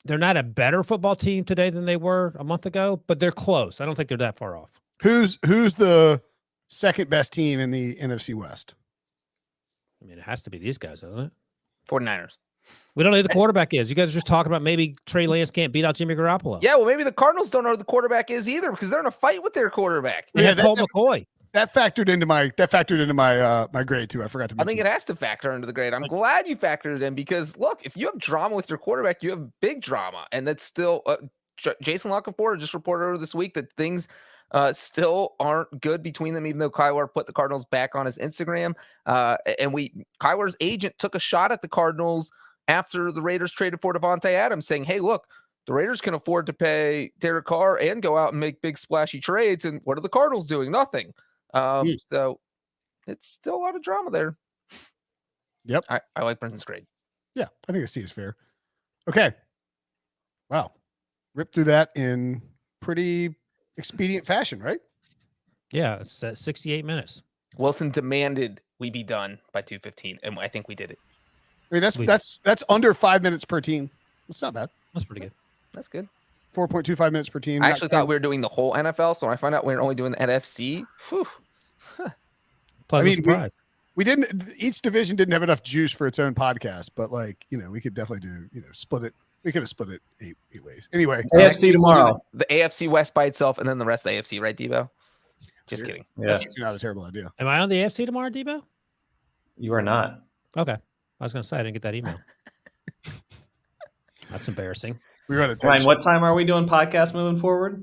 they're not a better football team today than they were a month ago, but they're close. I don't think they're that far off. Who's the second best team in the NFC West? I mean, it has to be these guys, doesn't it? 49ers. We don't know who the quarterback is. You guys are just talking about maybe Trey Lance can't beat out Jimmy Garoppolo. Yeah, well, maybe the Cardinals don't know who the quarterback is either because they're in a fight with their quarterback. Yeah, Colt McCoy. That factored into my my grade too. I forgot to mention. I think it has to factor into the grade. I'm glad you factored it in because look, if you have drama with your quarterback, you have big drama, and that's still Jason Lockenford just reported over this week that things still aren't good between them, even though Kyler put the Cardinals back on his Instagram. And Kyler's agent took a shot at the Cardinals after the Raiders traded for Devontae Adams, saying, "Hey, look, the Raiders can afford to pay Derek Carr and go out and make big splashy trades, and what are the Cardinals doing? Nothing." So it's still a lot of drama there. Yep. I like Brinson's grade. Yeah, I think a C is fair. Okay. Wow. Ripped through that in pretty expedient fashion, right? Yeah, it's 68 minutes. Wilson demanded we be done by 2:15, and I think we did it. I mean, that's under 5 minutes per team. That's not bad. That's pretty good. That's good. 4.25 minutes per team. I actually thought we were doing the whole NFL, so when I found out we were only doing the NFC, surprise. We didn't. Each division didn't have enough juice for its own podcast, but we could definitely do split it. We could have split it eight ways. Anyway, AFC tomorrow. The AFC West by itself, and then the rest of the AFC, right, Debo? Just kidding. Yeah. That's actually not a terrible idea. Am I on the AFC tomorrow, Debo? You are not. Okay. I was going to say I didn't get that email. That's embarrassing. We run a Ryan, what time are we doing podcast moving forward?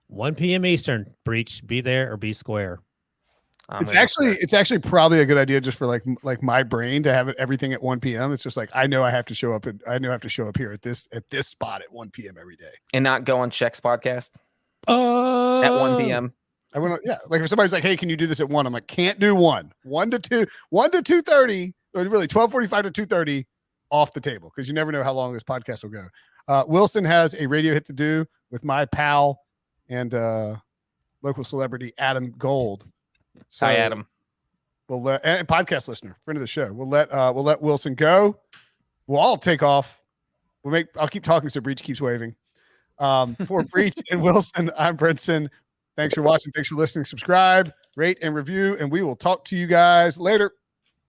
1 p.m. Eastern. Breech, be there or be square. It's actually probably a good idea just for like my brain to have everything at 1 p.m. It's just like I know I have to show up here at this spot at 1 p.m. every day, and not go on Check's podcast at 1 p.m. I went, yeah. Like if somebody's like, "Hey, can you do this at 1?" I'm like, "Can't do 1. 1 to 2, 1 to 2:30, or really 12:45 to 2:30 off the table because you never know how long this podcast will go." Wilson has a radio hit to do with my pal and local celebrity Adam Gold. So Hi, Adam. We'll let and podcast listener, friend of the show. We'll let Wilson go. We'll all take off. I'll keep talking so Breech keeps waving. For Breech and Wilson, I'm Brinson. Thanks for watching. Thanks for listening. Subscribe, rate, and review, and we will talk to you guys later.